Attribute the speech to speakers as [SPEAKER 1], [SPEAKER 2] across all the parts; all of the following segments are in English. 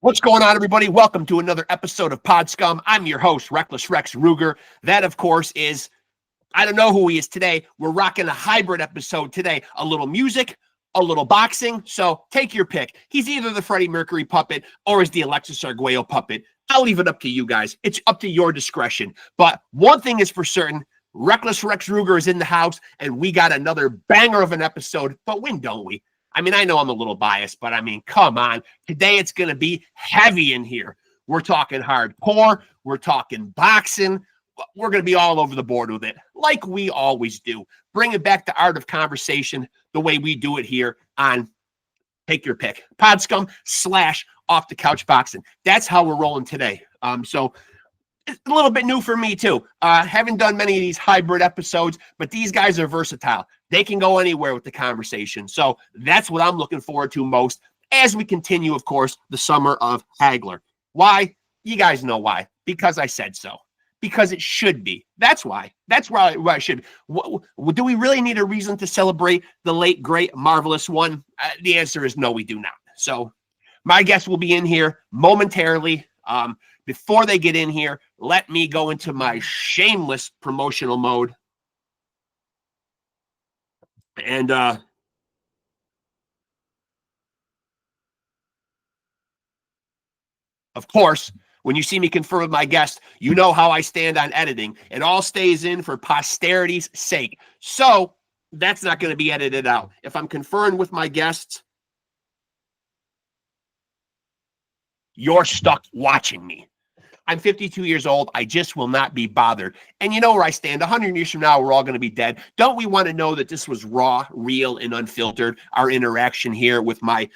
[SPEAKER 1] What's going on, everybody? Welcome to another episode of Pod Scum. I'm your host, Reckless Rex Ruger. That, of course, is, I don't know who he is today. We're rocking a hybrid episode today. A little music, a little boxing. So take your pick. He's either the Freddie Mercury puppet or is the Alexis Arguello puppet. I'll leave it up to you guys. It's up to your discretion. But one thing is for certain, Reckless Rex Ruger is in the house, and we got another banger of an episode. But when don't we? I mean, I know I'm a little biased, but I mean, come on. Today it's going to be heavy in here. We're talking hardcore. We're talking boxing. We're going to be all over the board with it, like we always do. Bring it back to art of conversation the way we do it here on Take Your Pick. Pod Scum / Off the Couch Boxing. That's how we're rolling today. So it's a little bit new for me, too. Haven't done many of these hybrid episodes, but these guys are versatile. They can go anywhere with the conversation. So that's what I'm looking forward to most as we continue, of course, the summer of Hagler. Why? You guys know why. Because I said so. Because it should be. That's why. That's why it should be. Do we really need a reason to celebrate the late, great, marvelous one? The answer is no, we do not. So my guests will be in here momentarily. Before they get in here, let me go into my shameless promotional mode. And of course, when you see me confer with my guest, you know how I stand on editing. It all stays in for posterity's sake. So that's not going to be edited out. If I'm conferring with my guests, you're stuck watching me. I'm 52 years old. I just will not be bothered. And you know where I stand. 100 years from now, we're all going to be dead. Don't we want to know that this was raw, real, and unfiltered? Our interaction here with my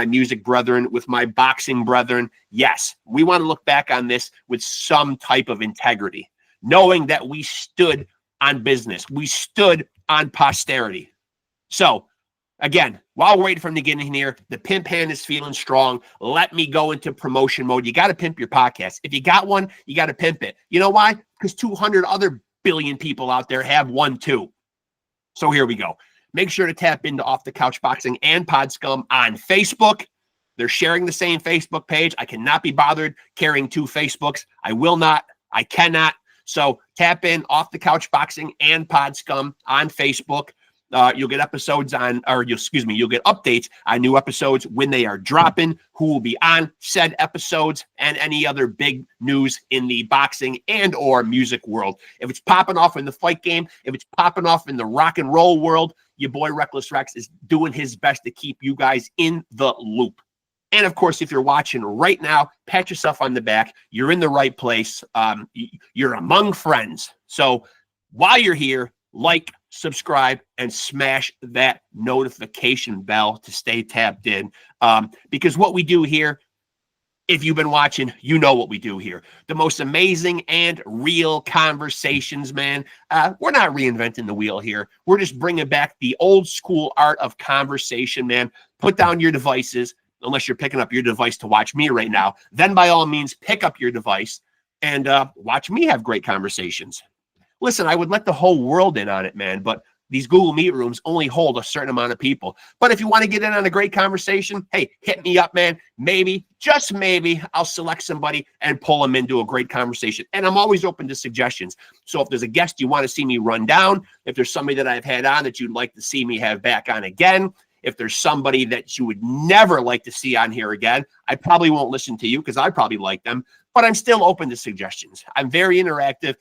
[SPEAKER 1] music brethren, with my boxing brethren. Yes, we want to look back on this with some type of integrity, knowing that we stood on business. We stood on posterity. So, again, while we're waiting for him to get in here, the pimp hand is feeling strong. Let me go into promotion mode. You got to pimp your podcast. If you got one, you got to pimp it. You know why? Because 200 other billion people out there have one too. So here we go. Make sure to tap into Off the Couch Boxing and Pod Scum on Facebook. They're sharing the same Facebook page. I cannot be bothered carrying two Facebooks. I will not. I cannot. So tap in Off the Couch Boxing and Pod Scum on Facebook. You'll get episodes you'll get updates on new episodes when they are dropping, who will be on said episodes, and any other big news in the boxing and or music world. If it's popping off in the fight game, if it's popping off in the rock and roll world, your boy Reckless Rex is doing his best to keep you guys in the loop. And of course, if you're watching right now, pat yourself on the back. You're in the right place. You're among friends. So while you're here, like, subscribe, and smash that notification bell to stay tapped in. Because what we do here, if you've been watching, you know what we do here. The most amazing and real conversations, man. We're not reinventing the wheel here. We're just bringing back the old school art of conversation, man. Put down your devices, unless you're picking up your device to watch me right now. Then by all means, pick up your device and watch me have great conversations. Listen, I would let the whole world in on it, man, but these Google Meet rooms only hold a certain amount of people. But if you want to get in on a great conversation, hey, hit me up, man. Maybe, just maybe, I'll select somebody and pull them into a great conversation. And I'm always open to suggestions. So if there's a guest you want to see me run down, if there's somebody that I've had on that you'd like to see me have back on again, if there's somebody that you would never like to see on here again, I probably won't listen to you because I probably like them, but I'm still open to suggestions. I'm very interactive.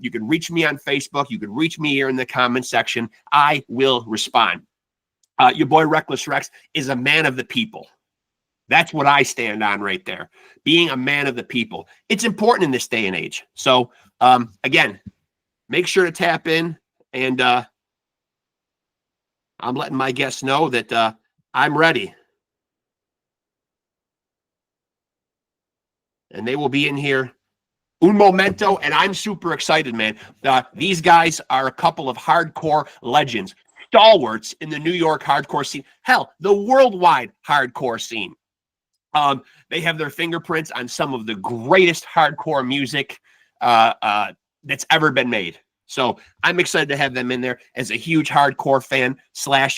[SPEAKER 1] You can reach me on Facebook. You can reach me here in the comment section. I will respond. Your boy Reckless Rex is a man of the people. That's what I stand on right there. Being a man of the people. It's important in this day and age. So, again, make sure to tap in. And I'm letting my guests know that I'm ready. And they will be in here un momento, and I'm super excited, man. These guys are a couple of hardcore legends, stalwarts in the New York hardcore scene. Hell, the worldwide hardcore scene. They have their fingerprints on some of the greatest hardcore music that's ever been made. So I'm excited to have them in there as a huge hardcore fan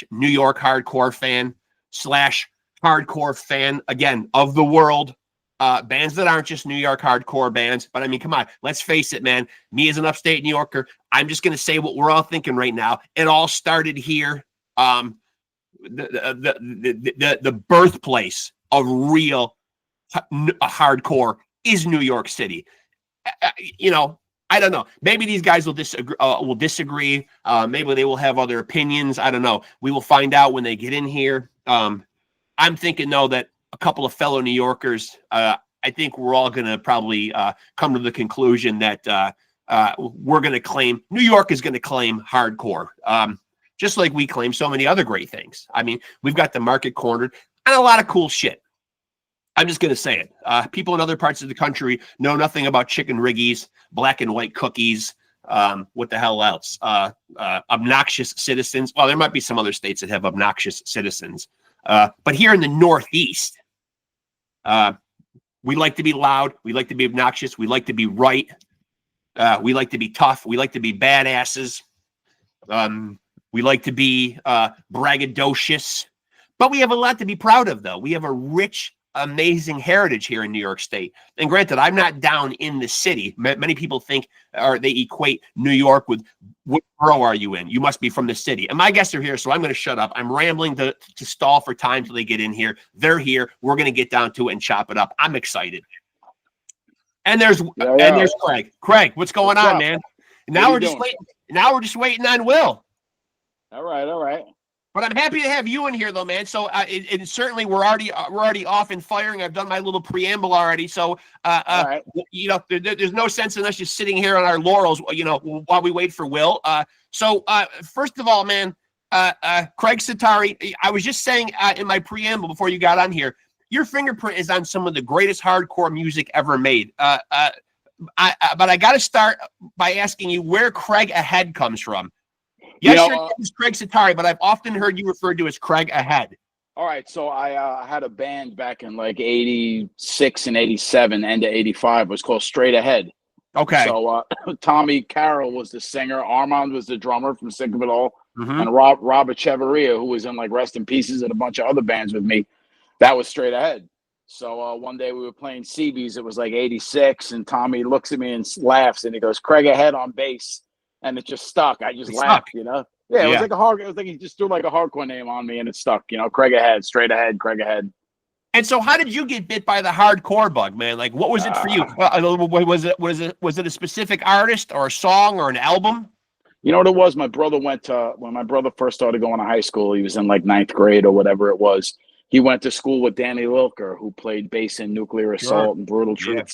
[SPEAKER 1] / New York hardcore fan / hardcore fan, again, of the world. bands that aren't just New York hardcore bands. But I mean, come on, let's face it, man. Me as an upstate New Yorker, I'm just going to say what we're all thinking right now. It all started here. The birthplace of real hardcore is New York City. You know, I don't know. Maybe these guys will disagree. Maybe they will have other opinions. I don't know. We will find out when they get in here. I'm thinking, though, that a couple of fellow New Yorkers, I think we're all going to probably come to the conclusion that we're going to claim, New York is going to claim hardcore, just like we claim so many other great things. I mean, we've got the market cornered and a lot of cool shit. I'm just going to say it. People in other parts of the country know nothing about chicken riggies, black and white cookies, what the hell else? Obnoxious citizens. Well, there might be some other states that have obnoxious citizens. But here in the Northeast, we like to be loud. We like to be obnoxious. We like to be right. We like to be tough. We like to be badasses. We like to be braggadocious. But we have a lot to be proud of, though. We have a rich, amazing heritage here in New York State. And granted, I'm not down in the city. Many people think, or they equate New York with, what borough are you in? You must be from the city. And my guests are here, so I'm going to shut up. I'm rambling to stall for time till they get in here. They're here. We're going to get down to it and chop it up. I'm excited. And there's Craig. Craig, what's going on, man? Now we're just waiting. Now we're just waiting on Will.
[SPEAKER 2] All right.
[SPEAKER 1] But I'm happy to have you in here, though, man. So, and certainly we're already off and firing. I've done my little preamble already. So,
[SPEAKER 2] right.
[SPEAKER 1] You know, there's no sense in us just sitting here on our laurels, you know, while we wait for Will. So, first of all, man, CRAIG SETARI, I was just saying in my preamble before you got on here, your fingerprint is on some of the greatest hardcore music ever made. But I got to start by asking you where Craig Ahead comes from. Yes, your name is CRAIG SETARI, but I've often heard you referred to as Craig Ahead.
[SPEAKER 2] All right, so I had a band back in like 86 and 87, end of 85, was called Straight Ahead.
[SPEAKER 1] Okay.
[SPEAKER 2] So Tommy Carroll was the singer, Armand was the drummer from Sick of It All, and Robert Cheveria, who was in like Rest in Pieces and a bunch of other bands with me, that was Straight Ahead. So one day we were playing CB's, it was like 86, and Tommy looks at me and laughs, and he goes, Craig Ahead on bass. And it just stuck. I just laughed, you know? Yeah, it was like it was like he just threw like a hardcore name on me and it stuck, you know, Craig Ahead, Straight Ahead, Craig Ahead.
[SPEAKER 1] And so how did you get bit by the hardcore bug, man? Like, what was it for you? Was it a specific artist or a song or an album?
[SPEAKER 2] You know what it was? My brother when my brother first started going to high school, he was in like 9th grade or whatever it was. He went to school with Danny Lilker, who played bass in Nuclear Assault and Brutal Truth.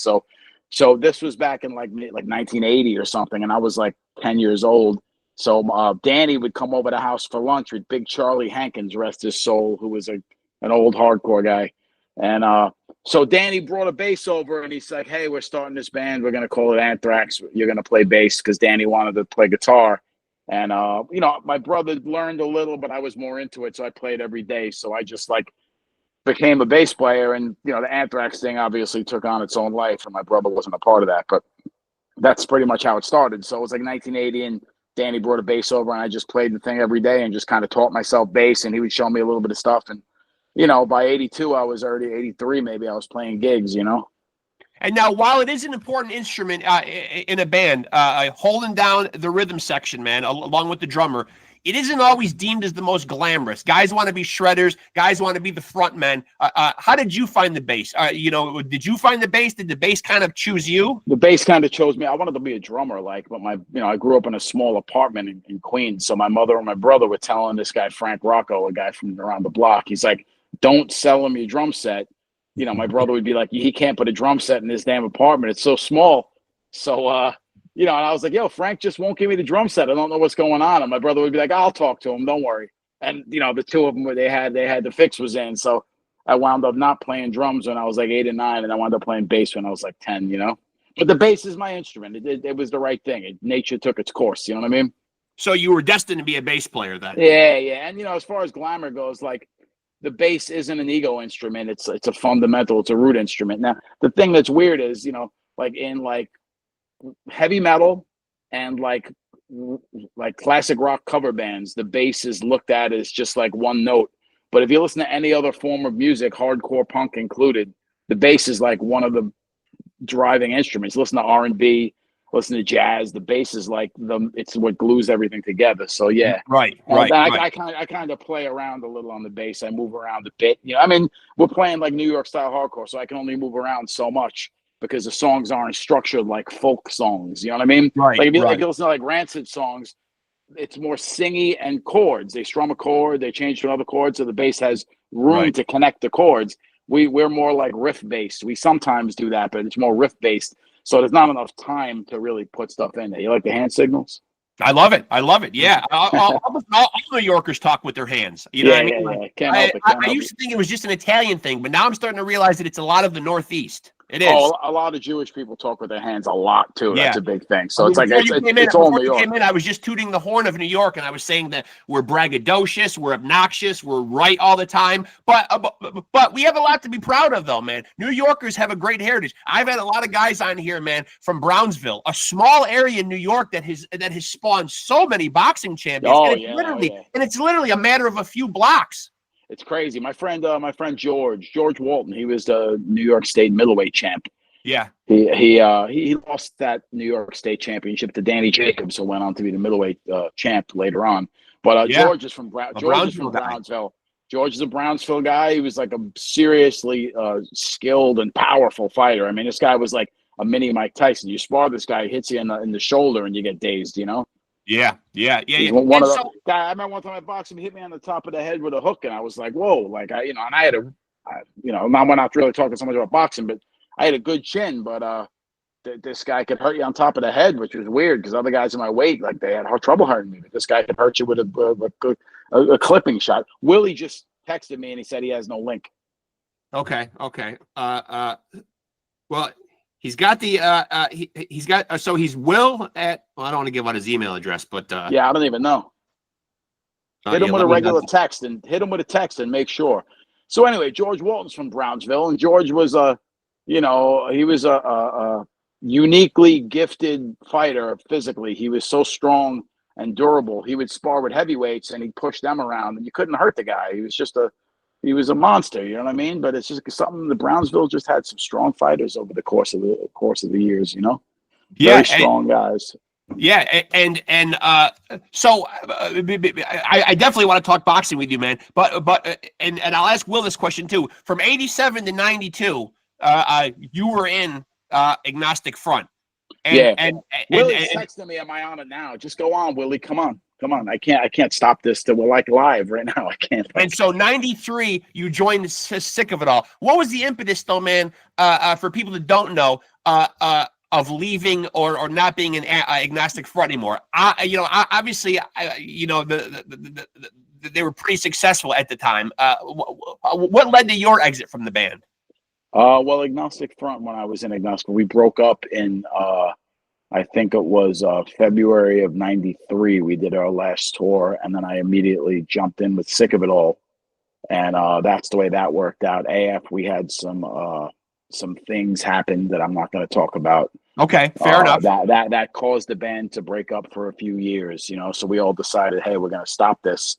[SPEAKER 2] So this was back in like 1980 or something, and I was like 10 years old. So Danny would come over the house for lunch with Big Charlie Hankins, rest his soul, who was an old hardcore guy. And so Danny brought a bass over, and he's like, hey, we're starting this band. We're going to call it Anthrax. You're going to play bass, because Danny wanted to play guitar. And, you know, my brother learned a little, but I was more into it, so I played every day. So I just like became a bass player, and you know the Anthrax thing obviously took on its own life, and my brother wasn't a part of that, but that's pretty much how it started. So it was like 1980, and Danny brought a bass over, and I just played the thing every day and just kind of taught myself bass, and he would show me a little bit of stuff, and you know by 82 I was already 83 maybe I was playing gigs, you know.
[SPEAKER 1] And now, while it is an important instrument in a band, holding down the rhythm section, man, along with the drummer, it isn't always deemed as the most glamorous. Guys want to be shredders. Guys want to be the front men. How did you find the bass? You know, did you find the bass? Did the bass kind of choose you?
[SPEAKER 2] The bass kind of chose me. I wanted to be a drummer, but I grew up in a small apartment in Queens. So my mother and my brother were telling this guy, Frank Rocco, a guy from around the block, he's like, don't sell him your drum set. You know, my brother would be like, he can't put a drum set in this damn apartment. It's so small. So, you know, and I was like, yo, Frank just won't give me the drum set. I don't know what's going on. And my brother would be like, I'll talk to him. Don't worry. And, you know, the two of them where they had the fix was in. So I wound up not playing drums when I was like 8 and 9. And I wound up playing bass when I was like 10, you know. But the bass is my instrument. It was the right thing. Nature took its course. You know what I mean?
[SPEAKER 1] So you were destined to be a bass player then.
[SPEAKER 2] Yeah. And, you know, as far as glamour goes, like the bass isn't an ego instrument. It's a fundamental. It's a root instrument. Now, the thing that's weird is, you know, like in like heavy metal and like classic rock cover bands, the bass is looked at as just like one note. But if you listen to any other form of music, hardcore punk included, the bass is like one of the driving instruments. Listen to R&B, listen to jazz. The bass is like it's what glues everything together. So yeah,
[SPEAKER 1] right.
[SPEAKER 2] I kind of play around a little on the bass. I move around a bit. You know, I mean, we're playing like New York style hardcore, so I can only move around so much because the songs aren't structured like folk songs. You know what I mean?
[SPEAKER 1] Right.
[SPEAKER 2] Like if you listen to like Rancid songs, it's more singy and chords. They strum a chord, they change to another chord, so the bass has room to connect the chords. We're more like riff based. We sometimes do that, but it's more riff based. So there's not enough time to really put stuff in there. You like the hand signals?
[SPEAKER 1] I love it. Yeah, all New Yorkers talk with their hands. You know what I mean?
[SPEAKER 2] Yeah. Can't help it.
[SPEAKER 1] I used to think it was just an Italian thing, but now I'm starting to realize that it's a lot of the Northeast. It is.
[SPEAKER 2] Oh, a lot of Jewish people talk with their hands a lot too.
[SPEAKER 1] Yeah.
[SPEAKER 2] That's a big thing. So it's like
[SPEAKER 1] it's
[SPEAKER 2] all New York.
[SPEAKER 1] I was just tooting the horn of New York, and I was saying that we're braggadocious, we're obnoxious, we're right all the time. But we have a lot to be proud of, though, man. New Yorkers have a great heritage. I've had a lot of guys on here, man, from Brownsville, a small area in New York that has spawned so many boxing champions. And it's literally a matter of a few blocks.
[SPEAKER 2] It's crazy. My friend George Walton, he was the New York State middleweight champ.
[SPEAKER 1] Yeah.
[SPEAKER 2] He lost that New York State championship to Danny Jacobs, who went on to be the middleweight champ later on. But George is from Brownsville. George is a Brownsville guy. He was like a seriously skilled and powerful fighter. I mean, this guy was like a mini Mike Tyson. You spar this guy, he hits you in the shoulder, and you get dazed. You know.
[SPEAKER 1] Yeah.
[SPEAKER 2] I remember one time I boxed him, he hit me on the top of the head with a hook, and I was like, "Whoa!" Like we're not really talking so much about boxing, but I had a good chin. But this guy could hurt you on top of the head, which was weird because other guys in my weight, like they had trouble hurting me, but this guy could hurt you with a clipping shot. Willie just texted me and he said he has no link.
[SPEAKER 1] Okay. Well. He's got the so he's Will at, well, I don't want to give out his email address, but
[SPEAKER 2] yeah, I don't even know. Hit him with a regular text and make sure. So anyway, George Walton's from Brownsville, and George was a uniquely gifted fighter physically. He was so strong and durable. He would spar with heavyweights and he'd push them around, and you couldn't hurt the guy. He was a monster, you know what I mean? But it's just something. The Brownsville just had some strong fighters over the course of the years, you know. Very strong guys.
[SPEAKER 1] Yeah, so I definitely want to talk boxing with you, man. But I'll ask Will this question too. From '87 to '92, you were in Agnostic Front.
[SPEAKER 2] Willie's texting me. Am I on it now? Just go on, Willie. Come on. I can't stop this. We're like live right now. I can't.
[SPEAKER 1] And so '93, you joined Sick of It All. What was the impetus, though, man? For people that don't know, of leaving or not being an Agnostic Front anymore. Obviously, they were pretty successful at the time. What led to your exit from the band?
[SPEAKER 2] Well, Agnostic Front, when I was in Agnostic, we broke up in I think it was February of '93. We did our last tour, and then I immediately jumped in with Sick of It All, and that's the way that worked out. AF, we had some things happen that I'm not going to talk about.
[SPEAKER 1] Okay, fair enough.
[SPEAKER 2] That caused the band to break up for a few years, you know. So we all decided, hey, we're going to stop this.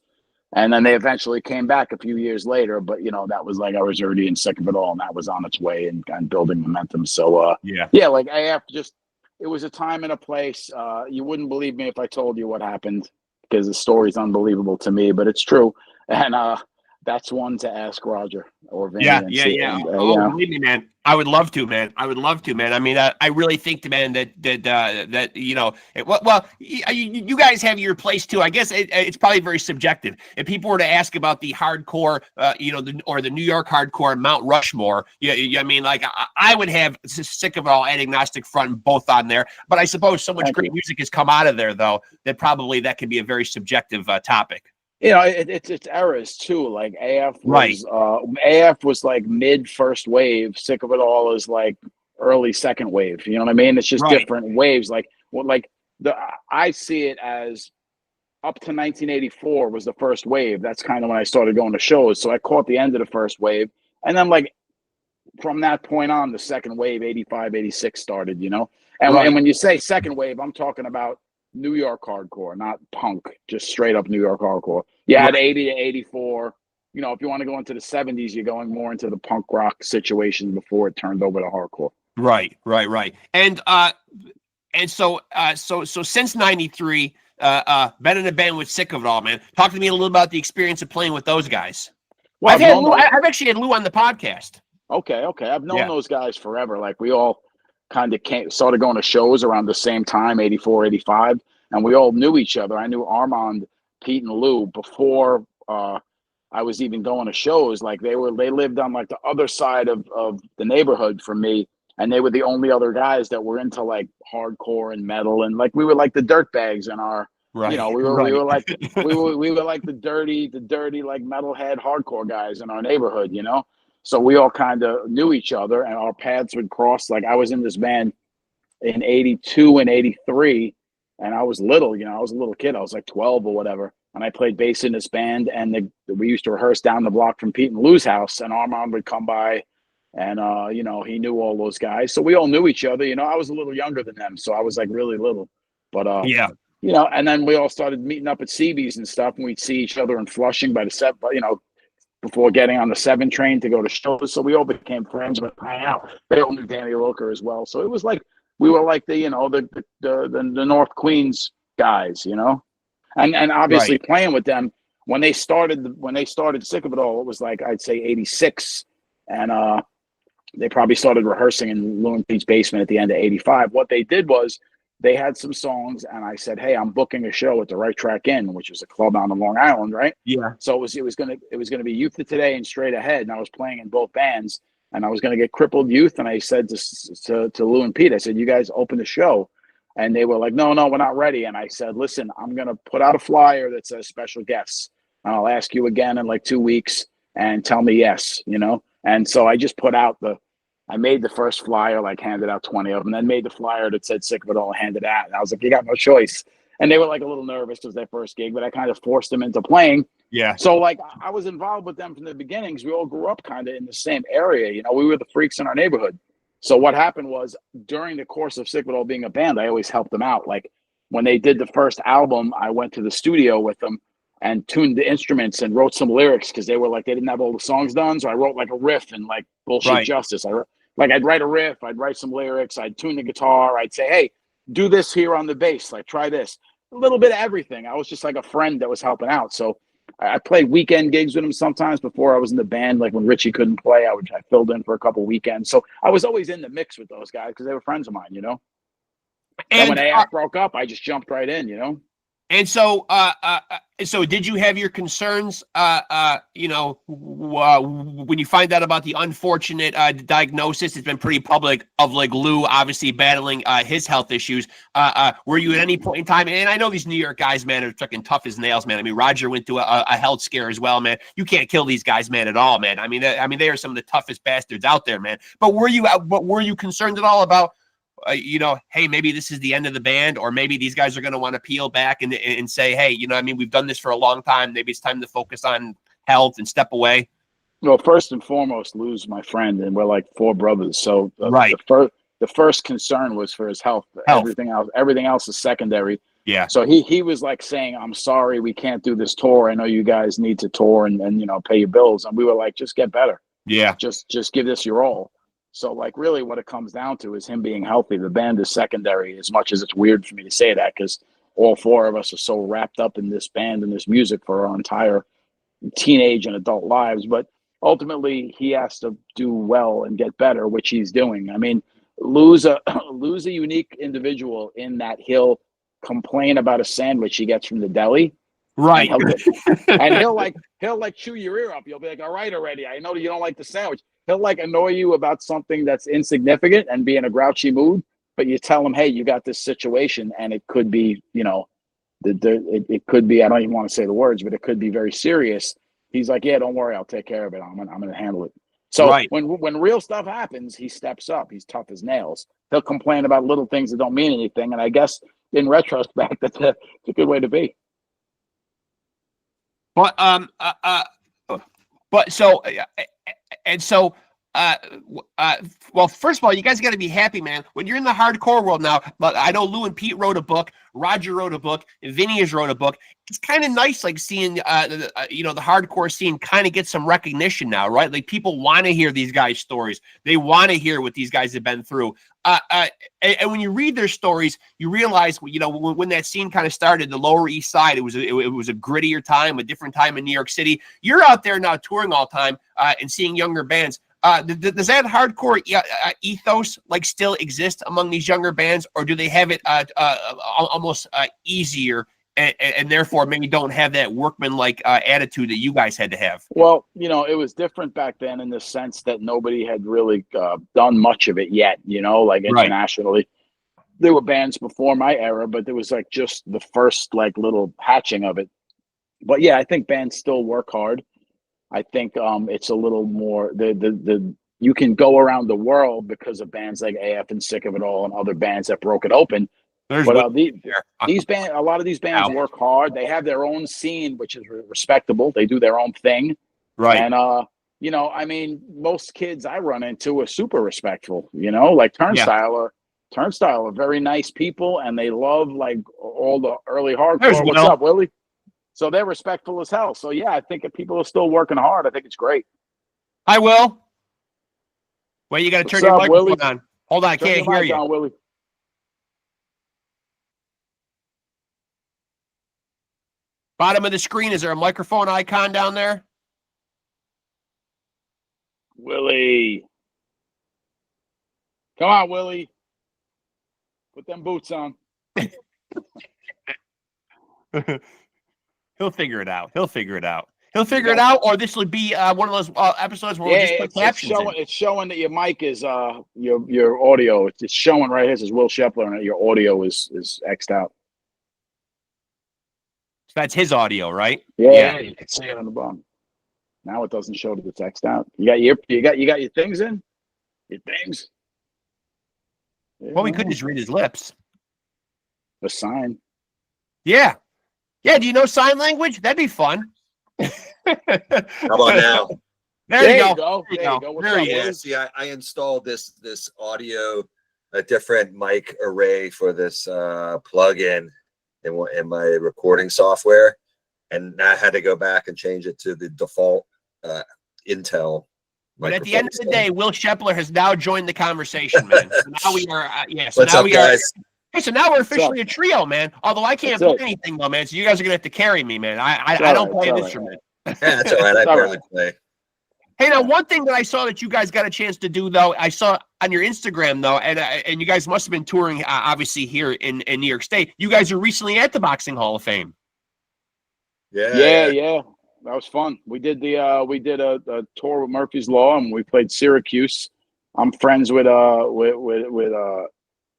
[SPEAKER 2] And then they eventually came back a few years later, but that was like I was already in Sick of It All, and that was on its way and building momentum. So like AF, it was a time and a place. You wouldn't believe me if I told you what happened because the story's unbelievable to me, but it's true. And that's one to ask Roger or Vinny.
[SPEAKER 1] Yeah. Believe me, man. I would love to, man. I mean, I really think, man, that you guys have your place too. I guess it's probably very subjective. If people were to ask about the hardcore, or the New York hardcore Mount Rushmore, I mean, like I would have Sick of It All and Agnostic Front both on there. But I suppose so much great music has come out of there, though, that probably that could be a very subjective topic.
[SPEAKER 2] It's eras too. Like AF was like mid first wave. Sick of It All is like early second wave. You know what I mean? It's just different waves. I see it as up to 1984 was the first wave. That's kind of when I started going to shows. So I caught the end of the first wave, and then like from that point on, the second wave, 85, 86 started. You know, and when you say second wave, I'm talking about New York hardcore, not punk, just straight up New York hardcore. You had 80 to 84, you know, if you want to go into the 70s, you're going more into the punk rock situation before it turned over to hardcore.
[SPEAKER 1] Right. And so since '93, been in a band with Sick of It All, man. Talk to me a little about the experience of playing with those guys.
[SPEAKER 2] Well,
[SPEAKER 1] I've actually had Lou on the podcast.
[SPEAKER 2] Okay. I've known those guys forever. Like we all kind of started going to shows around the same time, 84, 85, and we all knew each other. I knew Armand, Pete, and Lou before I was even going to shows. Like they lived on like the other side of the neighborhood from me, and they were the only other guys that were into like hardcore and metal, and like we were like the dirtbags in our,
[SPEAKER 1] right.
[SPEAKER 2] You know, we were like we were like the dirty like metalhead hardcore guys in our neighborhood, you know. So we all kind of knew each other, and our paths would cross. Like I was in this band in '82 and '83, and I was little, you know, I was a little kid. I was like 12 or whatever, and I played bass in this band. And we used to rehearse down the block from Pete and Lou's house, and Armand would come by, and you know, he knew all those guys, so we all knew each other. You know, I was a little younger than them, so I was like really little, but you know, and then we all started meeting up at CB's and stuff, and we'd see each other in Flushing by the set, you know, before getting on the 7 train to go to shows. So we all became friends with hang out. They all knew Danny Wilker as well. So it was like we were like the, you know, the North Queens guys, you know. And obviously playing with them when they started Sick of It All, it was like I'd say '86. And they probably started rehearsing in Lou and Pete's basement at the end of '85. What they did was they had some songs, and I said, "Hey, I'm booking a show at the Right Track Inn, which is a club on Long Island, right?"
[SPEAKER 1] Yeah.
[SPEAKER 2] So it was gonna be Youth of Today and Straight Ahead, and I was playing in both bands, and I was gonna get Crippled Youth, and I said to Lou and Pete, I said, "You guys open the show," and they were like, "No, we're not ready." And I said, "Listen, I'm gonna put out a flyer that says special guests, and I'll ask you again in like 2 weeks, and tell me yes, you know." And so I just put out I made the first flyer, like handed out 20 of them, then made the flyer that said Sick of It All, handed out. And I was like, you got no choice. And they were like a little nervous. It was their first gig, but I kind of forced them into playing.
[SPEAKER 1] Yeah.
[SPEAKER 2] So like I was involved with them from the beginnings. We all grew up kind of in the same area. You know, we were the freaks in our neighborhood. So what happened was during the course of Sick of It All being a band, I always helped them out. Like when they did the first album, I went to the studio with them and tuned the instruments and wrote some lyrics because they were like, they didn't have all the songs done. So I wrote like a riff and like Bullshit Justice. I'd write a riff, I'd write some lyrics, I'd tune the guitar, I'd say, hey, do this here on the bass, like try this. A little bit of everything. I was just like a friend that was helping out. So I played weekend gigs with him sometimes before I was in the band. Like when Richie couldn't play, I filled in for a couple weekends. So I was always in the mix with those guys because they were friends of mine, you know? And when AF broke up, I just jumped right in, you know?
[SPEAKER 1] And so, so did you have your concerns, you know, when you find out about the unfortunate diagnosis? It's been pretty public of like Lou obviously battling his health issues. Were you at any point in time? And I know these New York guys, man, are fucking tough as nails, man. I mean, Roger went through a health scare as well, man. You can't kill these guys, man, at all, man. I mean, they are some of the toughest bastards out there, man. But were you concerned at all about? You know, hey, maybe this is the end of the band, or maybe these guys are going to want to peel back and say, hey, you know, I mean, we've done this for a long time. Maybe it's time to focus on health and step away.
[SPEAKER 2] Well, first and foremost, Lou's my friend, and we're like 4 brothers. So the first concern was for his health. Everything else is secondary.
[SPEAKER 1] Yeah.
[SPEAKER 2] So he was like saying, I'm sorry, we can't do this tour. I know you guys need to tour and you know, pay your bills. And we were like, just get better.
[SPEAKER 1] Yeah.
[SPEAKER 2] Just give this your all. So, like, really what it comes down to is him being healthy. The band is secondary, as much as it's weird for me to say that, because all 4 of us are so wrapped up in this band and this music for our entire teenage and adult lives. But ultimately, he has to do well and get better, which he's doing. I mean, Lou's a unique individual in that he'll complain about a sandwich he gets from the deli.
[SPEAKER 1] Right.
[SPEAKER 2] And he'll like chew your ear up. You'll be like, all right already. I know that you don't like the sandwich. He'll like annoy you about something that's insignificant and be in a grouchy mood, but you tell him, hey, you got this situation, and it could be, you know, it could be, I don't even want to say the words, but it could be very serious. He's like, yeah, don't worry, I'll take care of it. I'm gonna handle it. So when real stuff happens, he steps up. He's tough as nails. He'll complain about little things that don't mean anything, and I guess in retrospect, that's a good way to be.
[SPEAKER 1] But so well, first of all, you guys got to be happy, man. When you're in the hardcore world now, but I know Lou and Pete wrote a book, Roger wrote a book, and Vinny has wrote a book. It's kind of nice, like seeing, the hardcore scene kind of get some recognition now, right? Like people want to hear these guys' stories. They want to hear what these guys have been through. And when you read their stories, you realize, when that scene kind of started, the Lower East Side, it was a grittier time, a different time in New York City. You're out there now touring all the time and seeing younger bands. Does that hardcore ethos like still exist among these younger bands, or do they have it almost easier and therefore maybe don't have that workman-like attitude that you guys had to have?
[SPEAKER 2] Well, it was different back then in the sense that nobody had really done much of it yet, like internationally. Right. There were bands before my era, but there was like just the first like little hatching of it. But yeah, I think bands still work hard. I think it's a little more you can go around the world because of bands like AF and Sick of It All and other bands that broke it open. But these bands, a lot of these bands work hard. They have their own scene, which is respectable. They do their own thing,
[SPEAKER 1] right?
[SPEAKER 2] And I mean, most kids I run into are super respectful. Like Turnstile are very nice people, and they love like all the early hardcore. What's up, Willie? So they're respectful as hell. So yeah, I think if people are still working hard, I think it's great.
[SPEAKER 1] Hi, Will. Well, you got to turn your microphone
[SPEAKER 2] Willie?
[SPEAKER 1] on. Hold on, I can't hear you.
[SPEAKER 2] On, Willie.
[SPEAKER 1] Bottom of the screen, is there a microphone icon down there?
[SPEAKER 2] Willie. Come on, Willie. Put them boots on.
[SPEAKER 1] He'll figure it out. He'll figure it out, or this will be one of those episodes where we'll just put captions in.
[SPEAKER 2] It's showing that your mic is your audio. It's showing right here. It says Will Shepler, and your audio is X'd out.
[SPEAKER 1] So that's his audio, right?
[SPEAKER 2] Yeah, you can see it on the bottom. Now it doesn't show that it's X'd out. You got your things in? Your things? Yeah.
[SPEAKER 1] Well, we could just read his lips.
[SPEAKER 2] A sign.
[SPEAKER 1] Yeah. Yeah, do you know sign language? That'd be fun.
[SPEAKER 3] How about now?
[SPEAKER 1] There you go. There you go.
[SPEAKER 3] There he is. See, I installed this audio, a different mic array for this plug-in in my recording software, and I had to go back and change it to the default Intel.
[SPEAKER 1] But at the end of the day, Will Shepler has now joined the conversation, man. So now we are,
[SPEAKER 3] What's up, guys?
[SPEAKER 1] Hey, so now we're officially a trio, man. Although I can't play anything, though, man. So you guys are gonna have to carry me, man. I don't play an instrument.
[SPEAKER 3] Yeah, that's all right. I barely play.
[SPEAKER 1] Hey, now one thing that I saw that you guys got a chance to do, though, I saw on your Instagram, though, and you guys must have been touring, obviously here in New York State. You guys are recently at the Boxing Hall of Fame.
[SPEAKER 2] Yeah. That was fun. We did a tour with Murphy's Law, and we played Syracuse. I'm friends with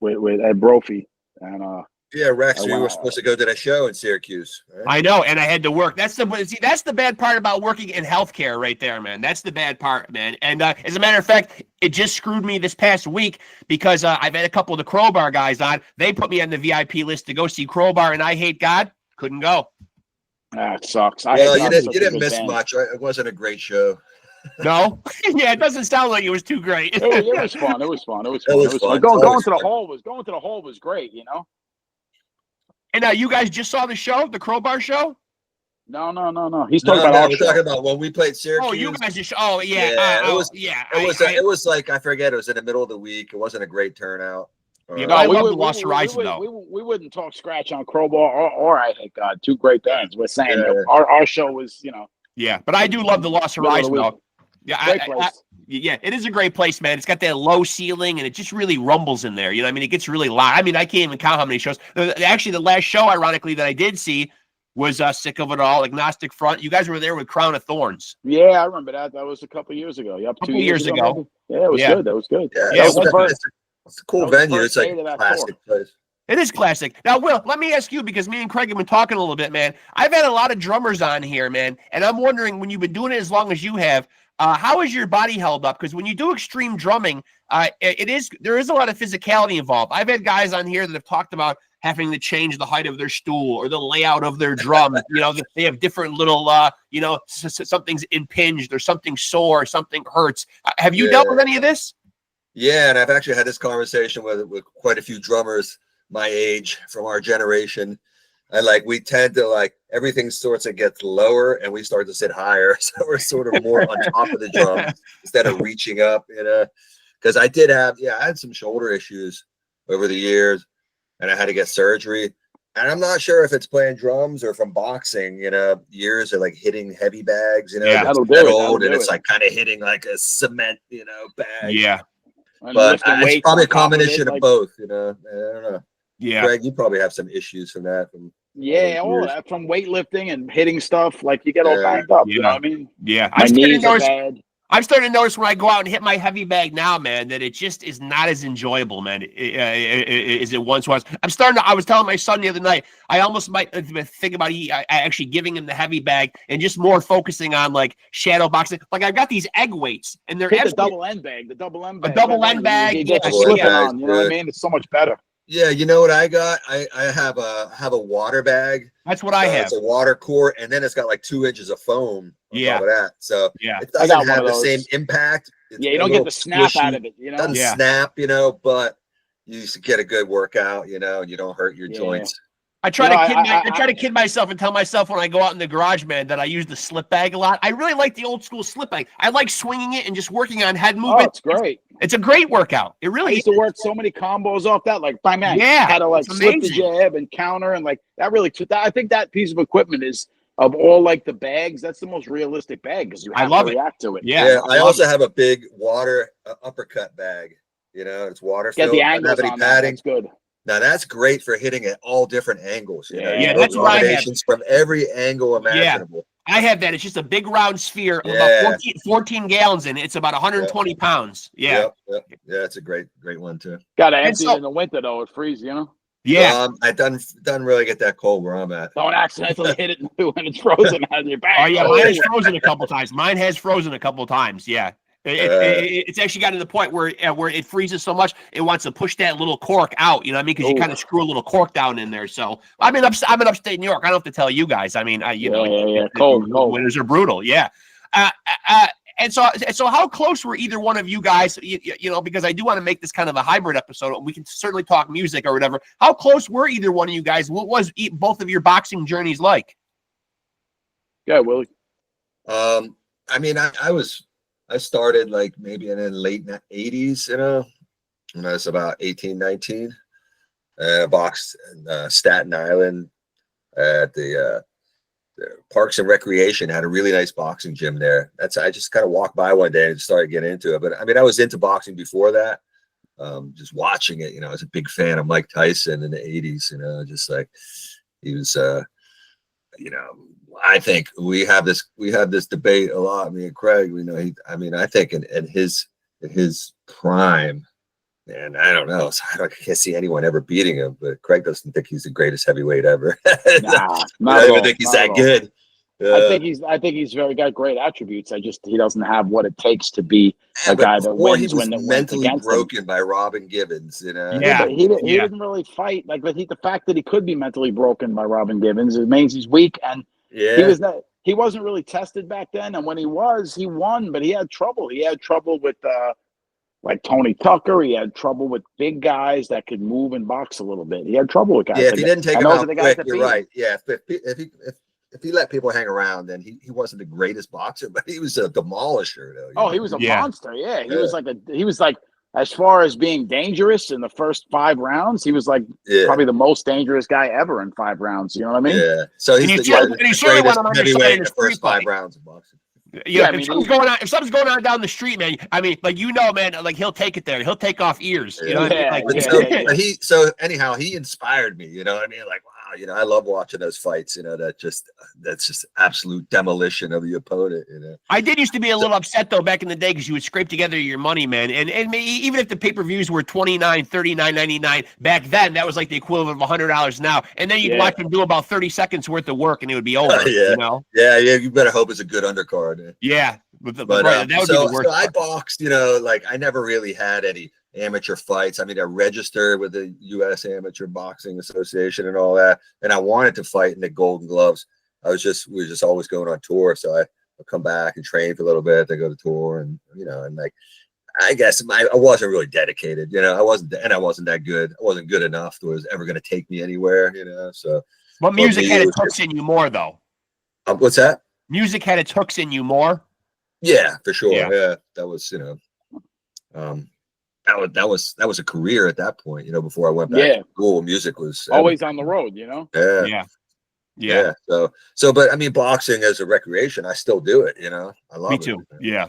[SPEAKER 2] Ed Brophy, and
[SPEAKER 3] Rexx, we were supposed to go to that show in Syracuse. Right?
[SPEAKER 1] I know, and I had to work. That's the bad part about working in healthcare, right there, man. That's the bad part, man. And as a matter of fact, it just screwed me this past week because I've had a couple of the Crowbar guys on. They put me on the VIP list to go see Crowbar, and I Hate God. Couldn't go.
[SPEAKER 2] It sucks.
[SPEAKER 3] Well, you didn't miss much. It wasn't a great show.
[SPEAKER 1] No, yeah, it doesn't sound like it was too great.
[SPEAKER 2] It was fun. It was fun. Going to the hall was great.
[SPEAKER 1] And now you guys just saw the show, the Crowbar show?
[SPEAKER 2] No. He's talking about our show.
[SPEAKER 3] Talking about when we played Syracuse.
[SPEAKER 1] Oh, you guys just.
[SPEAKER 3] It was like, I forget. It was in the middle of the week. It wasn't a great turnout.
[SPEAKER 1] I love the Lost Horizon, though.
[SPEAKER 2] We wouldn't talk scratch on Crowbar or I Hate God. Two great bands. We're saying our show was,
[SPEAKER 1] Yeah, but I do love the Lost Horizon, though. Yeah,
[SPEAKER 2] great place.
[SPEAKER 1] It is a great place, man. It's got that low ceiling, and it just really rumbles in there. It gets really loud. I mean, I can't even count how many shows. Actually, the last show, ironically, that I did see was Sick of It All, Agnostic Front. You guys were there with Crown of Thorns.
[SPEAKER 2] Yeah, I remember that. That was a couple of years ago. Yep, 2 years ago. Yeah, it was good. That was good.
[SPEAKER 3] Yeah, it's a cool venue. It's like a classic place.
[SPEAKER 1] It is classic. Now, Will, let me ask you, because me and Craig have been talking a little bit, man. I've had a lot of drummers on here, man, and I'm wondering, when you've been doing it as long as you have, how is your body held up? Because when you do extreme drumming, there is a lot of physicality involved. I've had guys on here that have talked about having to change the height of their stool or the layout of their drum. You know, they have different little, you know, something's impinged or something sore, something hurts. Have you dealt with any of this?
[SPEAKER 3] Yeah, and I've actually had this conversation with quite a few drummers my age from our generation. We tend to everything sorts of gets lower and we start to sit higher. So we're sort of more on top of the drum instead of reaching up, you know, because I had some shoulder issues over the years and I had to get surgery. And I'm not sure if it's playing drums or from boxing, you know, years of hitting heavy bags, you know,
[SPEAKER 2] that'll do it.
[SPEAKER 3] and it's kind of hitting like a cement, you know, bag.
[SPEAKER 1] Yeah.
[SPEAKER 3] But it's probably a combination of both, you know. I don't know.
[SPEAKER 1] Yeah.
[SPEAKER 3] Greg, you probably have some issues from that.
[SPEAKER 2] All of that from weightlifting and hitting stuff. You get all banged up. You know what I mean?
[SPEAKER 1] Yeah.
[SPEAKER 2] My knees are bad.
[SPEAKER 1] I'm starting to notice when I go out and hit my heavy bag now, man, that it just is not as enjoyable, man, as it once was. I was telling my son the other night, I almost might think about actually giving him the heavy bag and just more focusing on shadow boxing. I've got these egg weights and they're
[SPEAKER 2] the double end bag. A double end bag. You
[SPEAKER 1] get
[SPEAKER 2] slipping on. You know what I mean? It's so much better.
[SPEAKER 3] Yeah, you know what I got? I have a water bag.
[SPEAKER 1] That's what I have.
[SPEAKER 3] It's a water quart, and then it's got 2 inches of foam on top of that. So it
[SPEAKER 2] I
[SPEAKER 3] doesn't have the same impact. It's
[SPEAKER 2] you don't get the snap out of it. You know,
[SPEAKER 3] doesn't snap. You know, but you get a good workout. You know, and you don't hurt your joints.
[SPEAKER 1] I try to kid myself and tell myself when I go out in the garage, man, that I use the slip bag a lot. I really like the old school slip bag. I like swinging it and just working on head movement.
[SPEAKER 2] Oh, it's great.
[SPEAKER 1] It's a great workout. It really
[SPEAKER 2] used to work so many combos off that. Bang, bang. Had to slip the jab and counter and that really. I think that piece of equipment is of all the bags. That's the most realistic bag because you have to react to it.
[SPEAKER 3] Yeah. I also have a big water uppercut bag. You know, it's water filled.
[SPEAKER 2] Get the angles on that. That's good.
[SPEAKER 3] Now that's great for hitting at all different angles. You know?
[SPEAKER 1] That's what I have.
[SPEAKER 3] From every angle imaginable.
[SPEAKER 1] I have that. It's just a big round sphere of about 14 gallons in it. It's about 120 pounds. Yeah.
[SPEAKER 3] Yeah, it's a great one too.
[SPEAKER 2] Got to empty it in the winter though. It freezes, you know?
[SPEAKER 1] Yeah.
[SPEAKER 3] I doesn't really get that cold where I'm at.
[SPEAKER 2] Don't accidentally hit it when it's frozen out of your back.
[SPEAKER 1] Oh yeah, mine has frozen a couple times. Yeah. It's actually gotten to the point where it freezes so much it wants to push that little cork out. You know what I mean? Because you kind of screw a little cork down in there. So I'm in upstate New York. I don't have to tell you guys. I mean,
[SPEAKER 2] cold
[SPEAKER 1] winters are brutal. Yeah. And so how close were either one of you guys? You know, because I do want to make this kind of a hybrid episode. We can certainly talk music or whatever. How close were either one of you guys? What was both of your boxing journeys like?
[SPEAKER 2] Yeah, Willie.
[SPEAKER 3] I mean, I started maybe in the late 80s, you know, when I was about 18, 19. Boxed in Staten Island at the Parks and Recreation. Had a really nice boxing gym there. I just kind of walked by one day and started getting into it. But I mean, I was into boxing before that. Just watching it, you know, I was a big fan of Mike Tyson in the 80s, you know, just he was, you know, I think we have this debate a lot. Me and Craig, you know, I think in his prime, and I don't know, so I can't see anyone ever beating him. But Craig doesn't think he's the greatest heavyweight ever.
[SPEAKER 2] Nah,
[SPEAKER 3] I don't even think he's that good.
[SPEAKER 2] I think he's got great attributes. He doesn't have what it takes to be a guy that wins.
[SPEAKER 3] He was mentally broken by Robin Gibbons, you know.
[SPEAKER 2] Yeah, but he didn't really fight. The fact that he could be mentally broken by Robin Gibbons, it means he's weak, and he wasn't really tested back then. And when he won, but he had trouble. He had trouble with Tony Tucker. He had trouble with big guys that could move and box a little bit. He had trouble with guys.
[SPEAKER 3] Yeah, if he didn't take him out quick, you're right. Yeah, if he let people hang around, then he wasn't the greatest boxer, but he was a demolisher. Though,
[SPEAKER 2] he was a monster. Yeah, he was like as far as being dangerous in the first 5 rounds, he was probably the most dangerous guy ever in 5 rounds. You know what I mean?
[SPEAKER 3] Yeah. So he's the greatest heavyweight in the first 5 rounds of boxing.
[SPEAKER 1] Yeah, if something's going on down the street, man. I mean, you know, man, he'll take it there. He'll take off ears. You know what I mean?
[SPEAKER 3] So anyhow, he inspired me. You know what I mean? Wow, you know, I love watching those fights. You know, that's just absolute demolition of the opponent. You know,
[SPEAKER 1] I did used to be a little upset though back in the day because you would scrape together your money, man, and even if the pay-per-views were $29, $39.99 back then, that was like the equivalent of $100 now. And then you'd watch him do about 30 seconds worth of work, and it would be over. You know?
[SPEAKER 3] Yeah. You better hope it's a good undercard.
[SPEAKER 1] Yeah,
[SPEAKER 3] that would be the worst. So I boxed. You know, I never really had any amateur fights. I mean, I registered with the U.S. Amateur Boxing Association and all that, and I wanted to fight in the Golden Gloves. We were just always going on tour, so I would come back and train for a little bit, then go to tour, and and like, I guess I wasn't really dedicated, I wasn't that good. I wasn't good enough that was ever going to take me anywhere, So,
[SPEAKER 1] but music had its hooks in you more, though.
[SPEAKER 3] What's that?
[SPEAKER 1] Music had its hooks in you more.
[SPEAKER 3] Yeah, for sure. Yeah, that was that was a career at that point. Before I went back to school, music was
[SPEAKER 2] always on the road.
[SPEAKER 3] Yeah. So, but I mean, boxing as a recreation, I still do it. I love it.
[SPEAKER 1] Me too. Yeah,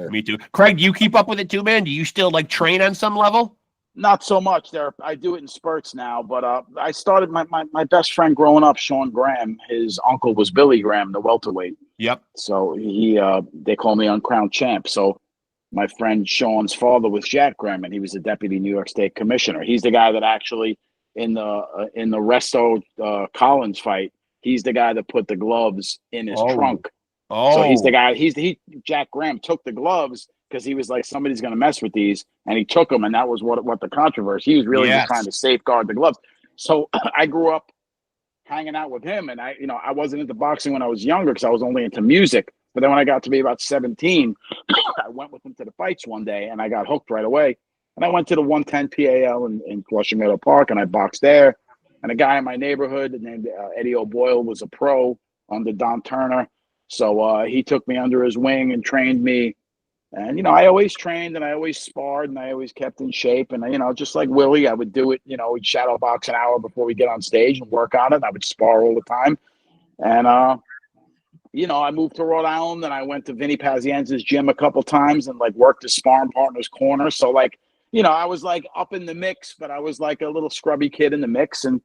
[SPEAKER 1] me too. Craig, do you keep up with it too, man? Do you still like train on some level?
[SPEAKER 2] Not so much. I do it in spurts now, but I started my best friend growing up, Sean Graham. His uncle was Billy Graham, the welterweight.
[SPEAKER 1] Yep.
[SPEAKER 2] So they call me Uncrowned Champ. So my friend Sean's father was Jack Graham, and he was the deputy New York State commissioner. He's the guy that actually in the Resto Collins fight, he's the guy that put the gloves in his trunk. So he's the guy. Jack Graham took the gloves because he was like, somebody's going to mess with these, and he took them, and that was what the controversy. He was really just trying to safeguard the gloves. So I grew up hanging out with him, and I wasn't into boxing when I was younger because I was only into music. But then when I got to be about 17, I went with him to the fights one day, and I got hooked right away. And I went to the 110 PAL in Flushing Meadow Park, and I boxed there. And a guy in my neighborhood named Eddie O'Boyle was a pro under Don Turner. So he took me under his wing and trained me. And, I always trained and I always sparred and I always kept in shape. And, just like Willie, I would do it, we'd shadow box an hour before we get on stage and work on it. I would spar all the time. And, I moved to Rhode Island and I went to Vinny Pazienza's gym a couple times and like worked as sparring partner's corner. So like, I was like up in the mix, but I was like a little scrubby kid in the mix. And,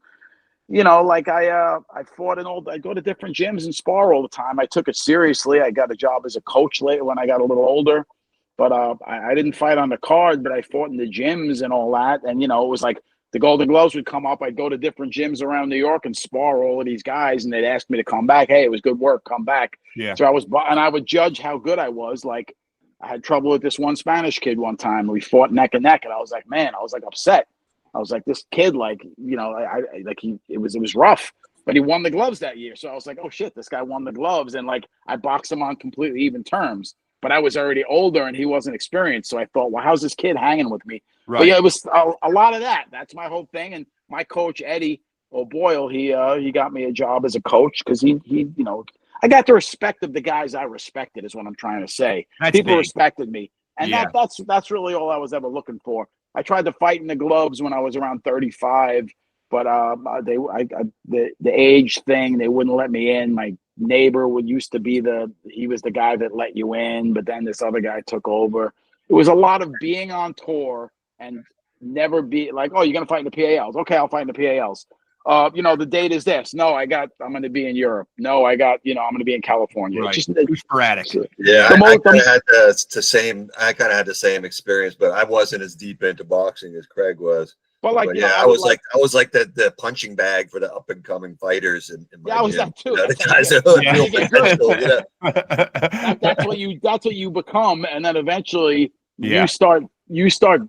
[SPEAKER 2] like I fought I go to different gyms and spar all the time. I took it seriously. I got a job as a coach later when I got a little older, but I didn't fight on the card, but I fought in the gyms and all that. And, it was like the Golden Gloves would come up. I'd go to different gyms around New York and spar all of these guys. And they'd ask me to come back. Hey, it was good work. Come back.
[SPEAKER 1] Yeah.
[SPEAKER 2] So I would judge how good I was. Like I had trouble with this one Spanish kid one time. We fought neck and neck. And I was like, man, I was like upset. I was like, this kid, like, it was rough, but he won the gloves that year. So I was like, oh shit, this guy won the gloves. And like, I boxed him on completely even terms, but I was already older and he wasn't experienced. So I thought, well, how's this kid hanging with me? Right. But yeah, it was a lot of that. That's my whole thing. And my coach, Eddie O'Boyle, he got me a job as a coach. Cause he I got the respect of the guys I respected is what I'm trying to say. People respected me. And that's really all I was ever looking for. I tried to fight in the gloves when I was around 35, but the age thing, they wouldn't let me in. My neighbor used to be he was the guy that let you in, but then this other guy took over. It was a lot of being on tour and never be like, oh, you're going to fight in the PALs. Okay, I'll fight in the PALs. The date is this. No, I'm going to be in Europe. No, I'm going to be in California.
[SPEAKER 1] Right.
[SPEAKER 2] It's
[SPEAKER 1] sporadic.
[SPEAKER 3] Yeah, I kind of had the same experience, but I wasn't as deep into boxing as Craig was.
[SPEAKER 2] But like,
[SPEAKER 3] I was like the punching bag for the up and coming fighters. In my
[SPEAKER 2] I was
[SPEAKER 3] gym.
[SPEAKER 2] that too.
[SPEAKER 3] The guys that
[SPEAKER 2] That's what you become, and then eventually you start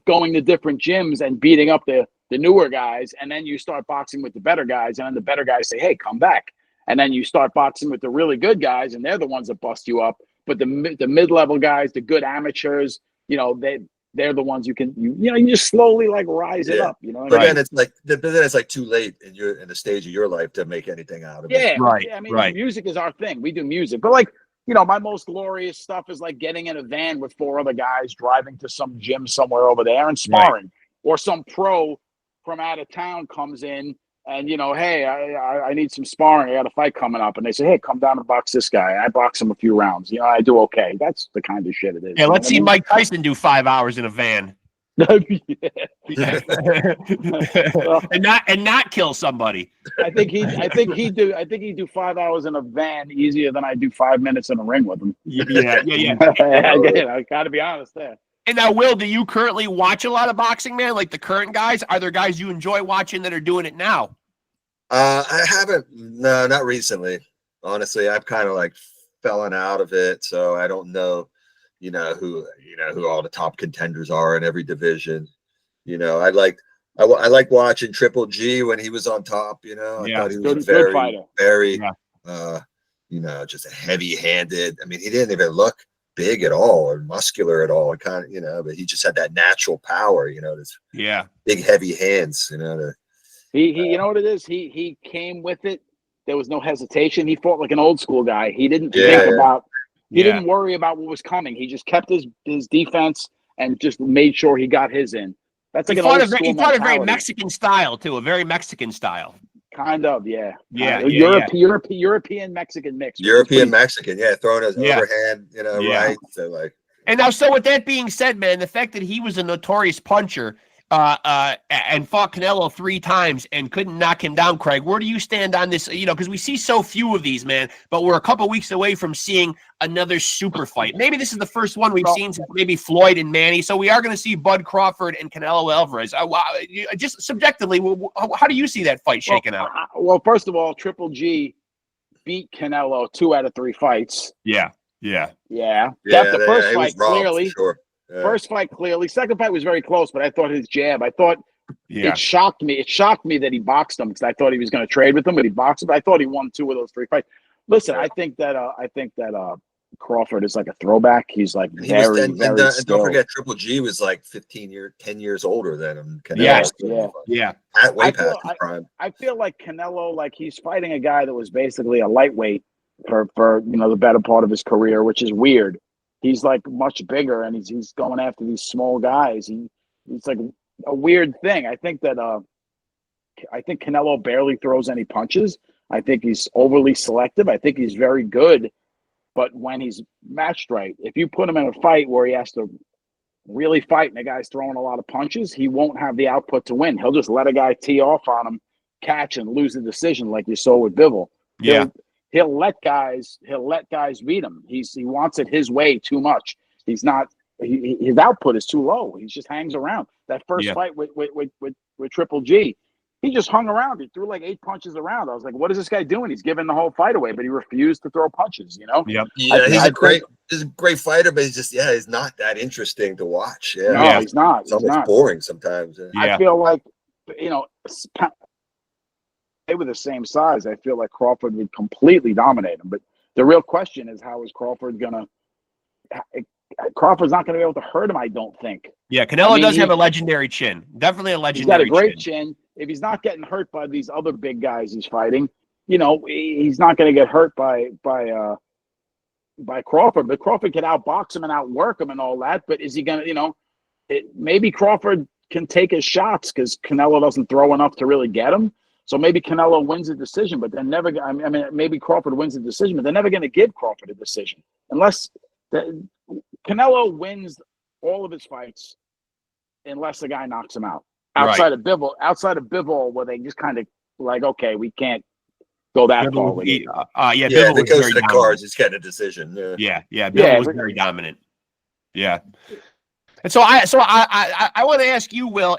[SPEAKER 2] going to different gyms and beating up the newer guys, and then you start boxing with the better guys, and then the better guys say, hey, come back. And then you start boxing with the really good guys, and they're the ones that bust you up. But the mid-level guys, the good amateurs, they're the ones you just slowly like rise it up.
[SPEAKER 3] But then it's like too late in the stage of your life to make anything out of it.
[SPEAKER 2] Yeah, right. I mean, music is our thing. We do music, but like, my most glorious stuff is like getting in a van with 4 other guys, driving to some gym somewhere over there and sparring, or some pro from out of town comes in and, hey, I need some sparring. I got a fight coming up. And they say, hey, come down and box this guy. I box him a few rounds. I do okay. That's the kind of shit it is.
[SPEAKER 1] Yeah, let's see Mike Tyson do 5 hours in a van. and not kill somebody.
[SPEAKER 2] I think he'd do 5 hours in a van easier than I do 5 minutes in a ring with him.
[SPEAKER 1] Yeah.
[SPEAKER 2] I gotta be honest there.
[SPEAKER 1] And now, Will, do you currently watch a lot of boxing, man? Like the current guys? Are there guys you enjoy watching that are doing it now?
[SPEAKER 3] I haven't. No, not recently. Honestly, I've kind of like fallen out of it, so I don't know, who all the top contenders are in every division. You know, I liked watching Triple G when he was on top. You know, I thought he was
[SPEAKER 2] good fighter.
[SPEAKER 3] very, you know, just a heavy-handed. I mean, he didn't even look big at all or muscular at all. Kind of, you know, but he just had that natural power. You know, this big heavy hands. You know,
[SPEAKER 2] he you know what it is. He came with it. There was no hesitation. He fought like an old school guy. He didn't think about. He didn't worry about what was coming. He just kept his defense and just made sure he got his in. That's like he fought
[SPEAKER 1] a very Mexican style too, a very Mexican style.
[SPEAKER 2] Kind of, European Mexican mix.
[SPEAKER 3] European Mexican, throwing his overhand, you know, right. So like,
[SPEAKER 1] and now, so with that being said, man, the fact that he was a notorious puncher and fought Canelo 3 times and couldn't knock him down, Craig, where do you stand on this? You know, because we see so few of these, man, but we're a couple weeks away from seeing another super fight. Maybe this is the first one we've seen since maybe Floyd and Manny. So we are going to see Bud Crawford and Canelo Alvarez. Just subjectively, how do you see that fight shaking out?
[SPEAKER 2] Well, first of all, Triple G beat Canelo 2 out of 3 fights.
[SPEAKER 1] Yeah.
[SPEAKER 2] The first fight, clearly.
[SPEAKER 3] Sure.
[SPEAKER 2] First fight, clearly. Second fight was very close, but I thought his jab. It shocked me. It shocked me that he boxed him because I thought he was going to trade with him, but he boxed him. I thought he won 2 of those 3 fights. Listen, I think that Crawford is like a throwback. He's like very
[SPEAKER 3] and don't forget, Triple G was like 10 years older than him.
[SPEAKER 1] Canelo,
[SPEAKER 3] way past his prime.
[SPEAKER 2] I feel like Canelo, like he's fighting a guy that was basically a lightweight for you know the better part of his career, which is weird. He's like much bigger, and he's going after these small guys. It's like a weird thing. I think Canelo barely throws any punches. I think he's overly selective. I think he's very good, but when he's matched right, if you put him in a fight where he has to really fight and the guy's throwing a lot of punches, he won't have the output to win. He'll just let a guy tee off on him, catch, and lose the decision like you saw with Bivol. He'll let guys beat him. He wants it his way too much. He's not. His output is too low. He just hangs around. That first fight with Triple G, he just hung around. He threw like 8 punches around. I was like, what is this guy doing? He's giving the whole fight away, but he refused to throw punches. You know.
[SPEAKER 3] He's a great fighter, but he's not that interesting to watch.
[SPEAKER 2] No, he's not.
[SPEAKER 3] It's almost boring sometimes.
[SPEAKER 2] I feel like, you know, they were the same size. I feel like Crawford would completely dominate him. But the real question is, how is Crawford gonna? Crawford's not going to be able to hurt him, I don't think.
[SPEAKER 1] Yeah, Canelo does have a legendary chin. Definitely a legendary.
[SPEAKER 2] He's got a great chin. If he's not getting hurt by these other big guys he's fighting, you know, he's not going to get hurt by Crawford. But Crawford can outbox him and outwork him and all that. But is he going to? You know, maybe Crawford can take his shots because Canelo doesn't throw enough to really get him. So maybe Canelo wins a decision, but they're never. I mean, maybe Crawford wins a decision, but they're never going to give Crawford a decision unless Canelo wins all of his fights, unless the guy knocks him out. Outside of Bivol, where they just kind of like, okay, we can't go that far with it.
[SPEAKER 3] Bivol was goes to the cards. He's getting a decision.
[SPEAKER 1] Bivol was very dominant. Yeah, and so I want to ask you, Will.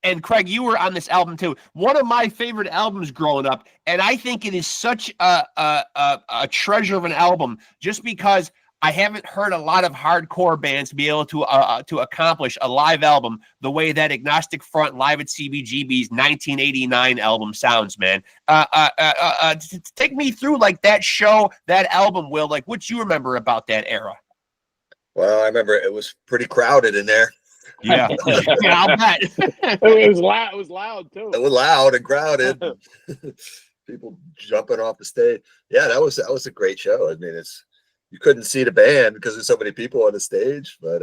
[SPEAKER 1] And Craig, you were on this album too. One of my favorite albums growing up, and I think it is such a treasure of an album, just because I haven't heard a lot of hardcore bands be able to accomplish a live album the way that Agnostic Front live at CBGB's 1989 album sounds, man. Take me through like that show, that album, Will. Like, what you remember about that era?
[SPEAKER 3] Well, I remember it was pretty crowded in there.
[SPEAKER 1] Yeah, I'll bet.
[SPEAKER 2] It was loud. It was loud too.
[SPEAKER 3] It was loud and crowded. People jumping off the stage. Yeah, that was a great show. I mean, you couldn't see the band because there's so many people on the stage, but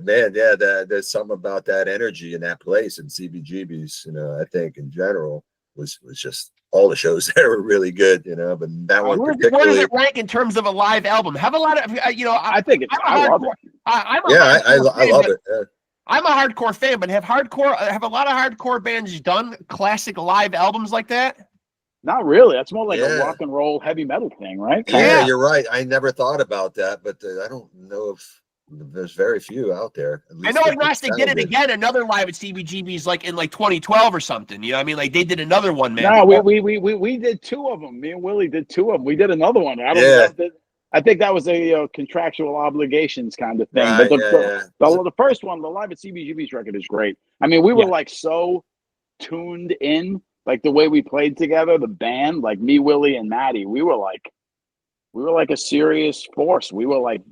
[SPEAKER 3] man, there's something about that energy in that place, and CBGB's, you know, I think in general was just all the shows there were really good, you know, but that one particularly.
[SPEAKER 1] Where does it rank in terms of a live album? Have a lot of, you know,
[SPEAKER 2] I think it's. I love it.
[SPEAKER 3] I love it. Yeah.
[SPEAKER 1] I'm a hardcore fan, but have a lot of hardcore bands done classic live albums like that?
[SPEAKER 2] Not really. That's more like a rock and roll heavy metal thing, right?
[SPEAKER 3] Yeah, you're right. I never thought about that, but I don't know if there's very few out there.
[SPEAKER 1] I know Agnostic did it again, another live at CBGB's like in like 2012 or something. You know, I mean, like they did another one, man.
[SPEAKER 2] No, we did 2 of them. Me and Willie did 2 of them. We did another one. I I think that was a contractual obligations kind of thing.
[SPEAKER 3] Right,
[SPEAKER 2] But
[SPEAKER 3] yeah.
[SPEAKER 2] the first one, the Live at CBGB's record is great. I mean, we were like so tuned in, like the way we played together, the band, like me, Willie, and Maddie. We were like a serious force. We were like,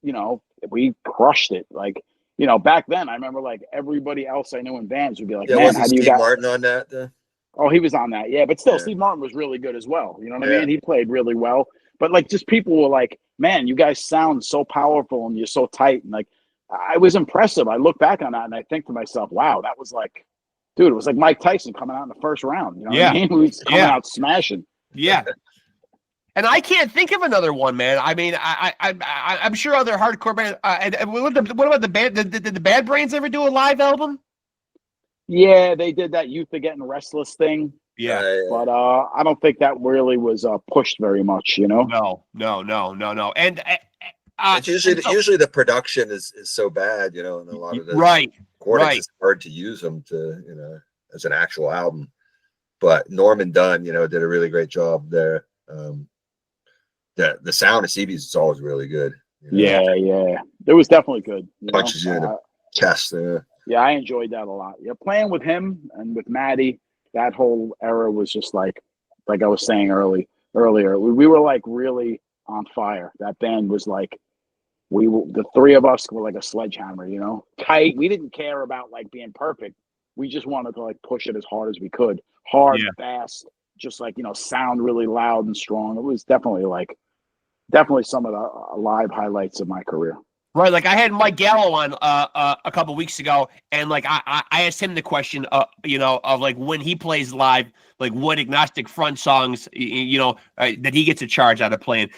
[SPEAKER 2] you know, we crushed it. Like, you know, back then, I remember like everybody else I knew in bands would be like,
[SPEAKER 3] Yeah,
[SPEAKER 2] man,
[SPEAKER 3] wasn't
[SPEAKER 2] how do you
[SPEAKER 3] Steve
[SPEAKER 2] got
[SPEAKER 3] Martin on that? Though?
[SPEAKER 2] Oh, he was on that, yeah. But still,
[SPEAKER 3] Yeah.
[SPEAKER 2] Steve Martin was really good as well. You know what I
[SPEAKER 3] Yeah.
[SPEAKER 2] mean? He played really well. But like, just people were like, "Man, you guys sound so powerful and you're so tight." And like, I was impressive. I look back on that and I think to myself, "Wow, that was like, dude, it was like Mike Tyson coming out in the first round." You know what I mean? He was coming out smashing.
[SPEAKER 1] Yeah. And I can't think of another one, man. I mean, I'm sure other hardcore bands. And what about the band? Did the Bad Brains ever do a live album?
[SPEAKER 2] Yeah, they did that "Youth Are Getting Restless" thing.
[SPEAKER 1] Yeah.
[SPEAKER 2] But I don't think that really was pushed very much. You know?
[SPEAKER 1] No. And
[SPEAKER 3] it's usually the production is so bad, you know, and a lot of those recordings it's hard to use them to, you know, as an actual album. But Norman Dunn, you know, did a really great job there. The sound of CB's is always really good. You know?
[SPEAKER 2] Yeah. It was definitely good.
[SPEAKER 3] Punches you in the chest.
[SPEAKER 2] Yeah, I enjoyed that a lot. Yeah, playing with him and with Maddie, that whole era was just like I was saying earlier, we were like really on fire. That band was like, the three of us were like a sledgehammer, you know, tight. We didn't care about like being perfect. We just wanted to like push it as hard as we could, fast, just like, you know, sound really loud and strong. It was definitely some of the live highlights of my career.
[SPEAKER 1] Right, like I had Mike Gallo on a couple weeks ago, and like I asked him the question, you know, of like when he plays live, like what Agnostic Front songs, you know, that he gets a charge out of playing,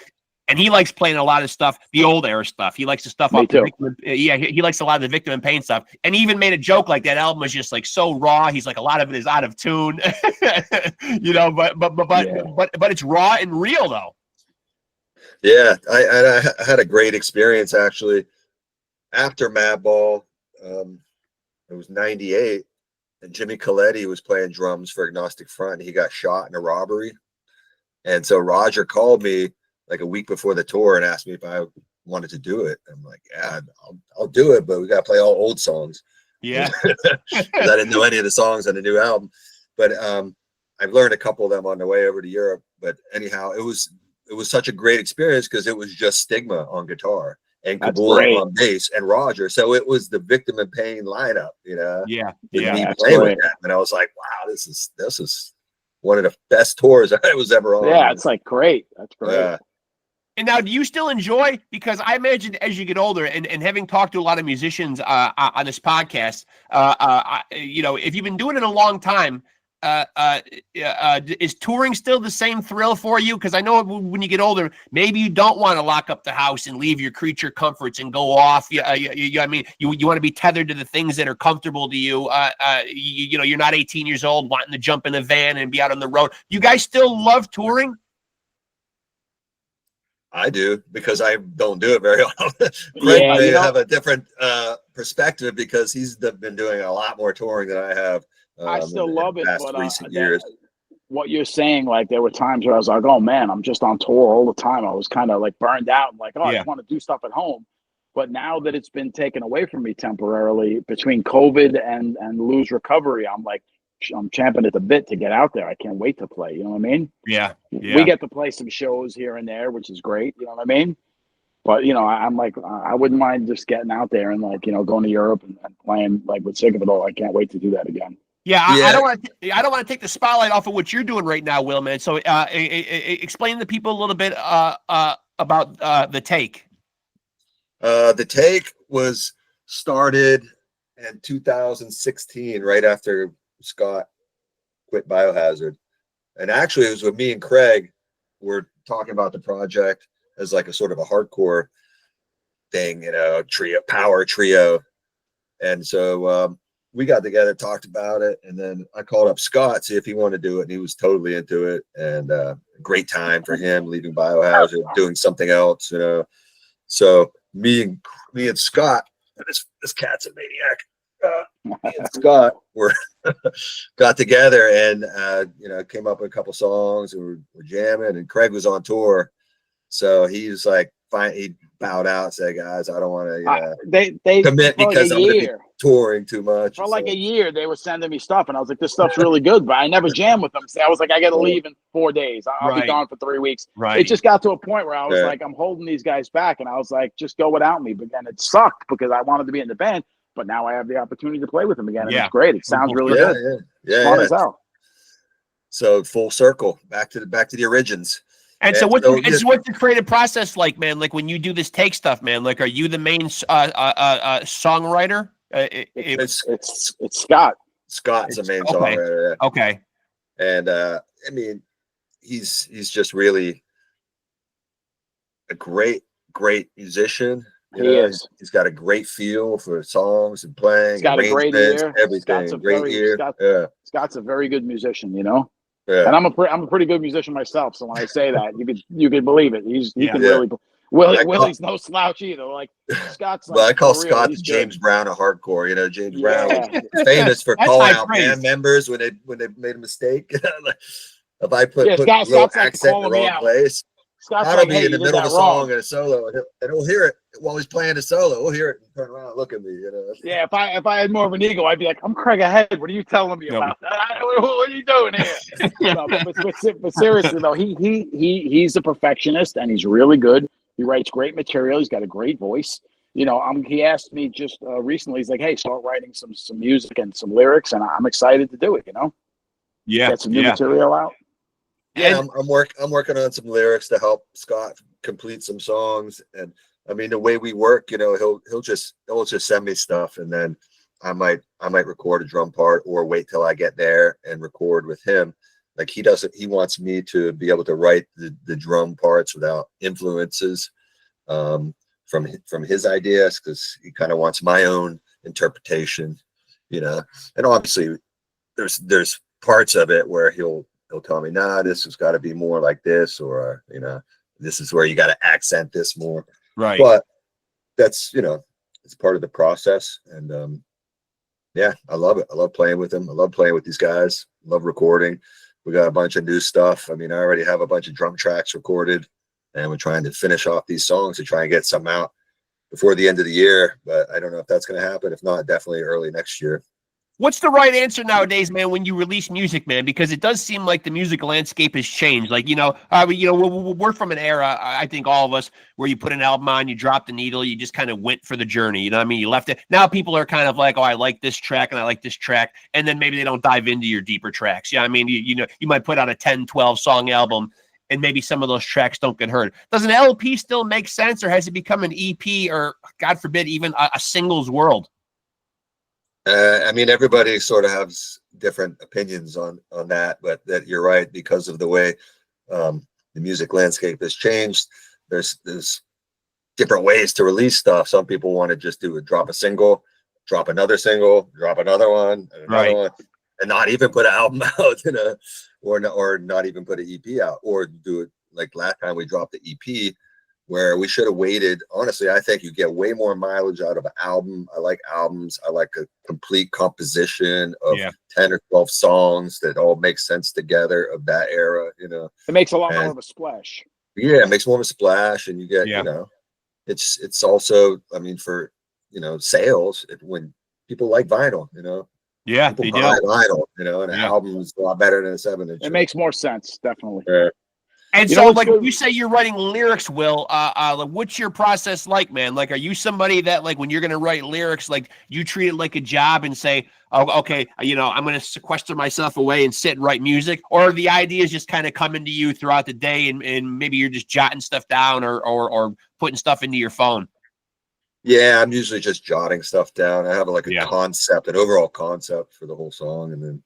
[SPEAKER 1] and he likes playing a lot of stuff, the old era stuff. He likes the stuff off the Victim, he likes a lot of the Victim in Pain stuff, and he even made a joke like that album was just like so raw. He's like a lot of it is out of tune, you know, but it's raw and real though.
[SPEAKER 3] Yeah, I had a great experience actually after Madball. It was '98, and Jimmy Coletti was playing drums for Agnostic Front. He got shot in a robbery, and so Roger called me like a week before the tour and asked me if I wanted to do it. I'm like, yeah, I'll do it, but we got to play all old songs.
[SPEAKER 1] Yeah,
[SPEAKER 3] I didn't know any of the songs on the new album, but I've learned a couple of them on the way over to Europe. But anyhow, it was such a great experience because it was just Stigma on guitar and Kabul on bass and Roger. So it was the Victim in Pain lineup, you know?
[SPEAKER 1] Yeah.
[SPEAKER 3] Me playing with them. And I was like, wow, this is one of the best tours I was ever on.
[SPEAKER 2] Yeah, it's like great. That's great.
[SPEAKER 1] And now, do you still enjoy? Because I imagine as you get older, and having talked to a lot of musicians on this podcast, you know, if you've been doing it a long time, is touring still the same thrill for you? Because I know when you get older, maybe you don't want to lock up the house and leave your creature comforts and go off. I mean, you want to be tethered to the things that are comfortable to you. You know, you're not 18 years old wanting to jump in a van and be out on the road. You guys still love touring?
[SPEAKER 3] I do, because I don't do it very often. Craig may have a different perspective because he's been doing a lot more touring than I have.
[SPEAKER 2] I still love it, but
[SPEAKER 3] recent years.
[SPEAKER 2] What you're saying, like there were times where I was like, oh man, I'm just on tour all the time. I was kind of like burned out, like, I just want to do stuff at home. But now that it's been taken away from me temporarily between COVID and Lou's recovery, I'm champing at the bit to get out there. I can't wait to play. You know what I mean?
[SPEAKER 1] Yeah.
[SPEAKER 2] We get to play some shows here and there, which is great. You know what I mean? But, you know, I'm like, I wouldn't mind just getting out there and like, you know, going to Europe and playing like with Sick of It All. I can't wait to do that again.
[SPEAKER 1] Yeah, I don't want to take the spotlight off of what you're doing right now, Will, man. So explain to people a little bit about The Take.
[SPEAKER 3] The Take was started in 2016, right after Scott quit Biohazard. And actually it was with me and Craig were talking about the project as like a sort of a hardcore thing, you know, power trio. And so we got together, talked about it, and then I called up Scott, see if he wanted to do it, and he was totally into it. And great time for him leaving Biohazard, doing something else, you know. So me and Scott, and this cat's a maniac. Me and Scott were got together and you know, came up with a couple songs and we're jamming. And Craig was on tour, So he was like, fine. He bowed out and said, guys, I don't want to
[SPEAKER 2] they
[SPEAKER 3] commit because
[SPEAKER 2] like
[SPEAKER 3] I'm going to be touring too much.
[SPEAKER 2] For like a year, they were sending me stuff, and I was like, "This stuff's really good," but I never jammed with them. So I was like, "I got to leave in 4 days. I'll be gone for 3 weeks."
[SPEAKER 1] Right.
[SPEAKER 2] It just got to a point where I was like, "I'm holding these guys back," and I was like, "Just go without me." But then it sucked because I wanted to be in the band, but now I have the opportunity to play with them again, and it's great. It sounds really good.
[SPEAKER 3] Yeah,
[SPEAKER 2] fun as hell.
[SPEAKER 3] So full circle, back to the origins.
[SPEAKER 1] And so what's the creative process like, man? Like when you do this take stuff, man, like, are you the main songwriter?
[SPEAKER 2] It's Scott.
[SPEAKER 3] Scott's the main songwriter.
[SPEAKER 1] Yeah. Okay.
[SPEAKER 3] And I mean, he's just really a great musician.
[SPEAKER 2] He is.
[SPEAKER 3] He's got a great feel for songs and playing.
[SPEAKER 2] He's got a great ear.
[SPEAKER 3] Everything.
[SPEAKER 2] Scott's a very good musician, you know.
[SPEAKER 3] Yeah.
[SPEAKER 2] And I'm a pretty good musician myself, so when I say that, you could believe it. He can really. Willie's no slouch either. Like Scott's. Like,
[SPEAKER 3] well, I call Scott the James Brown of hardcore. You know, James Brown was famous for calling out band members when they made a mistake. If I put a little accent in the wrong place, Scott'll be in the middle of a song and a solo, and we'll hear it while he's playing a solo. We'll hear it and turn around and look at me. You know.
[SPEAKER 2] Yeah, if I had more of an ego, I'd be like, "I'm Craig ahead. What are you telling me about? What are you doing here?" But seriously though, he's a perfectionist and he's really good. He writes great material. He's got a great voice. You know, he asked me just recently. He's like, "Hey, start writing some music and some lyrics," and I'm excited to do it. You know, get some new material out.
[SPEAKER 3] Yeah, I'm working on some lyrics to help Scott complete some songs, and I mean the way we work, you know, he'll just send me stuff, and then I might record a drum part or wait till I get there and record with him. Like he wants me to be able to write the drum parts without influences from his ideas, because he kind of wants my own interpretation, you know. And obviously there's parts of it where he'll tell me, nah, this has got to be more like this, or, you know, this is where you got to accent this more.
[SPEAKER 1] Right.
[SPEAKER 3] But that's, you know, it's part of the process. And yeah, I love it. I love playing with him. I love playing with these guys. I love recording. We got a bunch of new stuff. I mean, I already have a bunch of drum tracks recorded, and we're trying to finish off these songs to try and get some out before the end of the year. But I don't know if that's going to happen. If not, definitely early next year.
[SPEAKER 1] What's the right answer nowadays, man, when you release music, man? Because it does seem like the music landscape has changed. Like, we're from an era, I think all of us, where you put an album on, you dropped the needle, you just kind of went for the journey. You know what I mean? You left it. Now people are kind of like, oh, I like this track and I like this track. And then maybe they don't dive into your deeper tracks. Yeah, I mean, you might put out a 10, 12 song album, and maybe some of those tracks don't get heard. Does an LP still make sense, or has it become an EP, or, God forbid, even a singles world?
[SPEAKER 3] I mean, everybody sort of has different opinions on that, but that you're right, because of the way the music landscape has changed. There's different ways to release stuff. Some people want to just drop a single, drop another single, drop another one, and another one, and not even put an album out, you know, or not even put an EP out, or do it like last time we dropped the EP, where we should have waited. Honestly, I think you get way more mileage out of an album. I like albums. I like a complete composition of 10 or 12 songs that all make sense together of that era, you know.
[SPEAKER 2] It makes a lot more of a splash.
[SPEAKER 3] Yeah, it makes more of a splash, and you get, you know, it's also, I mean, for, you know, sales, when people like vinyl, you know.
[SPEAKER 1] Yeah,
[SPEAKER 3] people buy vinyl, you know, and an album is a lot better than a 7-inch.
[SPEAKER 2] It makes more sense, definitely.
[SPEAKER 3] Yeah.
[SPEAKER 1] And so, like, you say you're writing lyrics, Will, what's your process like, man? Like, are you somebody that, like, when you're going to write lyrics, like, you treat it like a job and say, oh, okay, you know, I'm going to sequester myself away and sit and write music? Or the ideas just kind of coming to you throughout the day, and maybe you're just jotting stuff down or putting stuff into your phone?
[SPEAKER 3] Yeah, I'm usually just jotting stuff down. I have like a concept, an overall concept for the whole song, and then,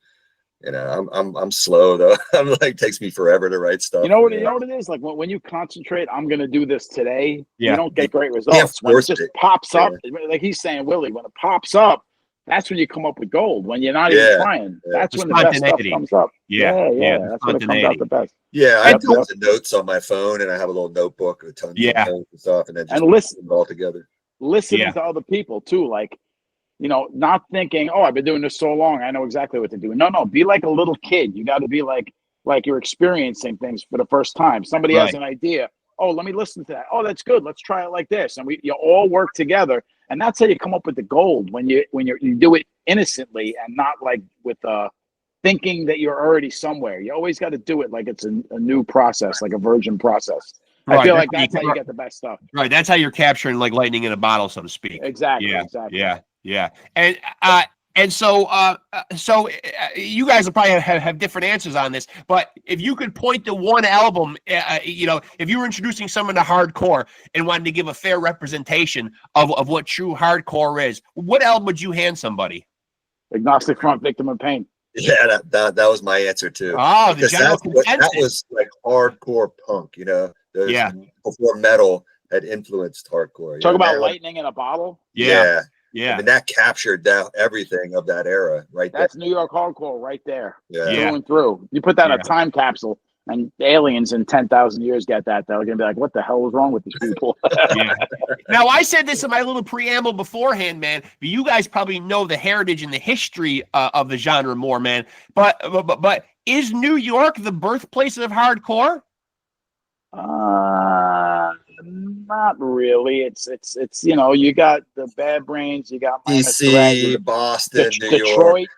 [SPEAKER 3] you know, I'm slow though. I'm like, takes me forever to write stuff.
[SPEAKER 2] You know what it is? Like when you concentrate, I'm gonna do this today. You don't get great results. When it just pops up, like he's saying, Willie, when it pops up, that's when you come up with gold. When you're not even trying, that's when the best stuff comes up. That's when it comes out the best.
[SPEAKER 3] Yeah, I have tons of notes on my phone, and I have a little notebook with tons of notes and stuff, and then just listen all together.
[SPEAKER 2] Listening to other people too, like, you know, not thinking, oh, I've been doing this so long, I know exactly what to do. No, be like a little kid. You got to be like you're experiencing things for the first time. Somebody has an idea. oh, let me listen to that. Oh, that's good. Let's try it like this. And you all work together. And that's how you come up with the gold when you do it innocently and not like with thinking that you're already somewhere. You always got to do it like it's a new process, like a virgin process.
[SPEAKER 1] Right.
[SPEAKER 2] I feel like that's how you get the best stuff.
[SPEAKER 1] Right. That's how you're capturing like lightning in a bottle, so to speak.
[SPEAKER 2] Exactly.
[SPEAKER 1] Yeah.
[SPEAKER 2] Exactly.
[SPEAKER 1] Yeah. And so you guys will probably have different answers on this, but if you could point to one album, if you were introducing someone to hardcore and wanted to give a fair representation of what true hardcore is, what album would you hand somebody?
[SPEAKER 2] Agnostic Front, Victim of Pain.
[SPEAKER 3] Yeah, that was my answer too.
[SPEAKER 1] Oh, the general consensus.
[SPEAKER 3] That was like hardcore punk, before metal had influenced hardcore.
[SPEAKER 2] Talk about lightning in a bottle.
[SPEAKER 3] Yeah.
[SPEAKER 1] Yeah.
[SPEAKER 3] I mean, that captured everything of that era right there.
[SPEAKER 2] That's New York hardcore right there.
[SPEAKER 3] Yeah.
[SPEAKER 2] Through and through. You put that in a time capsule and aliens in 10,000 years get that. They're going to be like, what the hell was wrong with these people?
[SPEAKER 1] Now, I said this in my little preamble beforehand, man. But you guys probably know the heritage and the history of the genre more, man. But is New York the birthplace of hardcore?
[SPEAKER 2] Not really. It's you got the Bad Brains, you got
[SPEAKER 3] DC, Boston,
[SPEAKER 2] Detroit.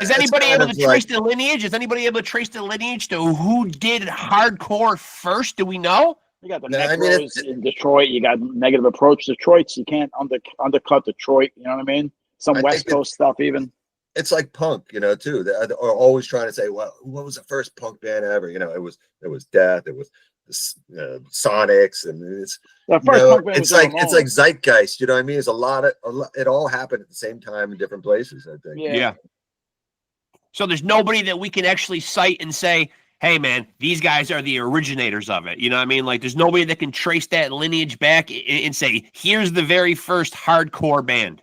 [SPEAKER 1] Is anybody able to trace the lineage? Is anybody able to trace the lineage to who did hardcore first? Do we know?
[SPEAKER 2] You got the Necros in Detroit. You got Negative Approach Detroit. So you can't undercut Detroit. You know what I mean? Some West Coast stuff even.
[SPEAKER 3] It's like punk, too. They're always trying to say, well, what was the first punk band ever? It was Death. It was Sonics, and it's
[SPEAKER 2] the first punk band
[SPEAKER 3] it's like zeitgeist. You know what I mean? It's it all happened at the same time in different places, I think.
[SPEAKER 2] Yeah.
[SPEAKER 1] So there's nobody that we can actually cite and say, hey, man, these guys are the originators of it. You know what I mean? Like, there's nobody that can trace that lineage back and say, here's the very first hardcore band.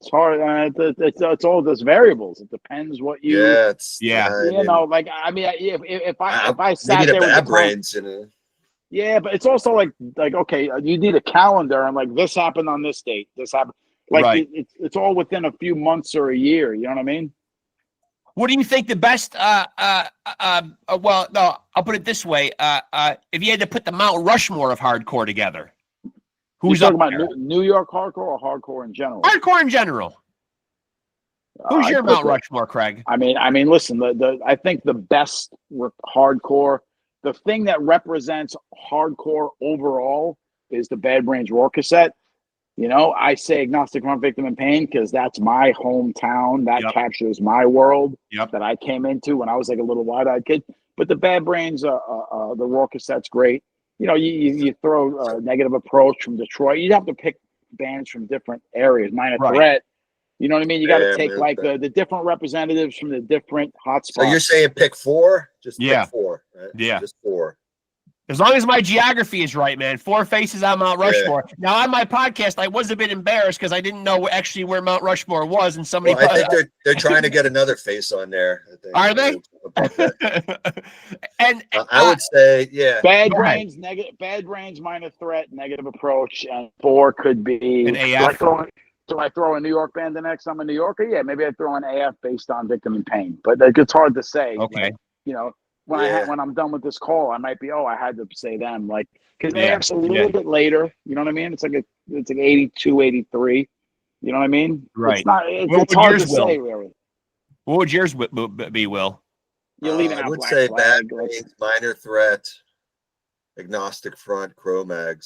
[SPEAKER 2] It's hard. It's all those variables. It depends what you. Like I mean, if I sat there with the
[SPEAKER 3] brains,
[SPEAKER 2] Yeah, but it's also like okay, you need a calendar and like this happened on this date. This happened. Like it's all within a few months or a year. You know what I mean?
[SPEAKER 1] What do you think the best? Well, no, I'll put it this way: if you had to put the Mount Rushmore of hardcore together. Who's
[SPEAKER 2] talking about New York hardcore or hardcore in general?
[SPEAKER 1] Hardcore in general. Who's your Mount Rushmore, Craig?
[SPEAKER 2] I mean, listen. I think the best hardcore, the thing that represents hardcore overall, is the Bad Brains Raw cassette. I say Agnostic Front, Victim in Pain because that's my hometown. That captures my world that I came into when I was like a little wide-eyed kid. But the Bad Brains, the Raw cassette's great. You throw Negative Approach from Detroit. You'd have to pick bands from different areas. Minor Threat. You know what I mean? You got to take the different representatives from the different hotspots.
[SPEAKER 3] So you're saying pick 4? Just pick 4, right?
[SPEAKER 1] Yeah.
[SPEAKER 3] Just 4.
[SPEAKER 1] As long as my geography is right, man. 4 faces on Mount Rushmore. Yeah. Now, on my podcast, I was a bit embarrassed because I didn't know actually where Mount Rushmore was, and somebody.
[SPEAKER 3] Well, I think they're trying to get another face on there. I think.
[SPEAKER 1] Are they? And
[SPEAKER 3] I would say,
[SPEAKER 2] Bad Brains, Bad Brains, Minor Threat, Negative Approach, and 4 could be
[SPEAKER 1] an AF.
[SPEAKER 2] Do I throw a New York band the next time I'm a New Yorker? Yeah, maybe I'd throw an AF based on Victim in Pain, but it's hard to say.
[SPEAKER 1] Okay.
[SPEAKER 2] When I'm done with this call, I might be, I had to say them, because AF's a little bit later. You know what I mean? It's like 82, 83. You know what I mean?
[SPEAKER 1] Right.
[SPEAKER 2] It's hard to say, really.
[SPEAKER 1] What would yours be, Will?
[SPEAKER 2] You're leaving out
[SPEAKER 3] I would
[SPEAKER 2] Black
[SPEAKER 3] say
[SPEAKER 2] Flag.
[SPEAKER 3] Bad Brains, Minor Threat, Agnostic Front, CRAIG.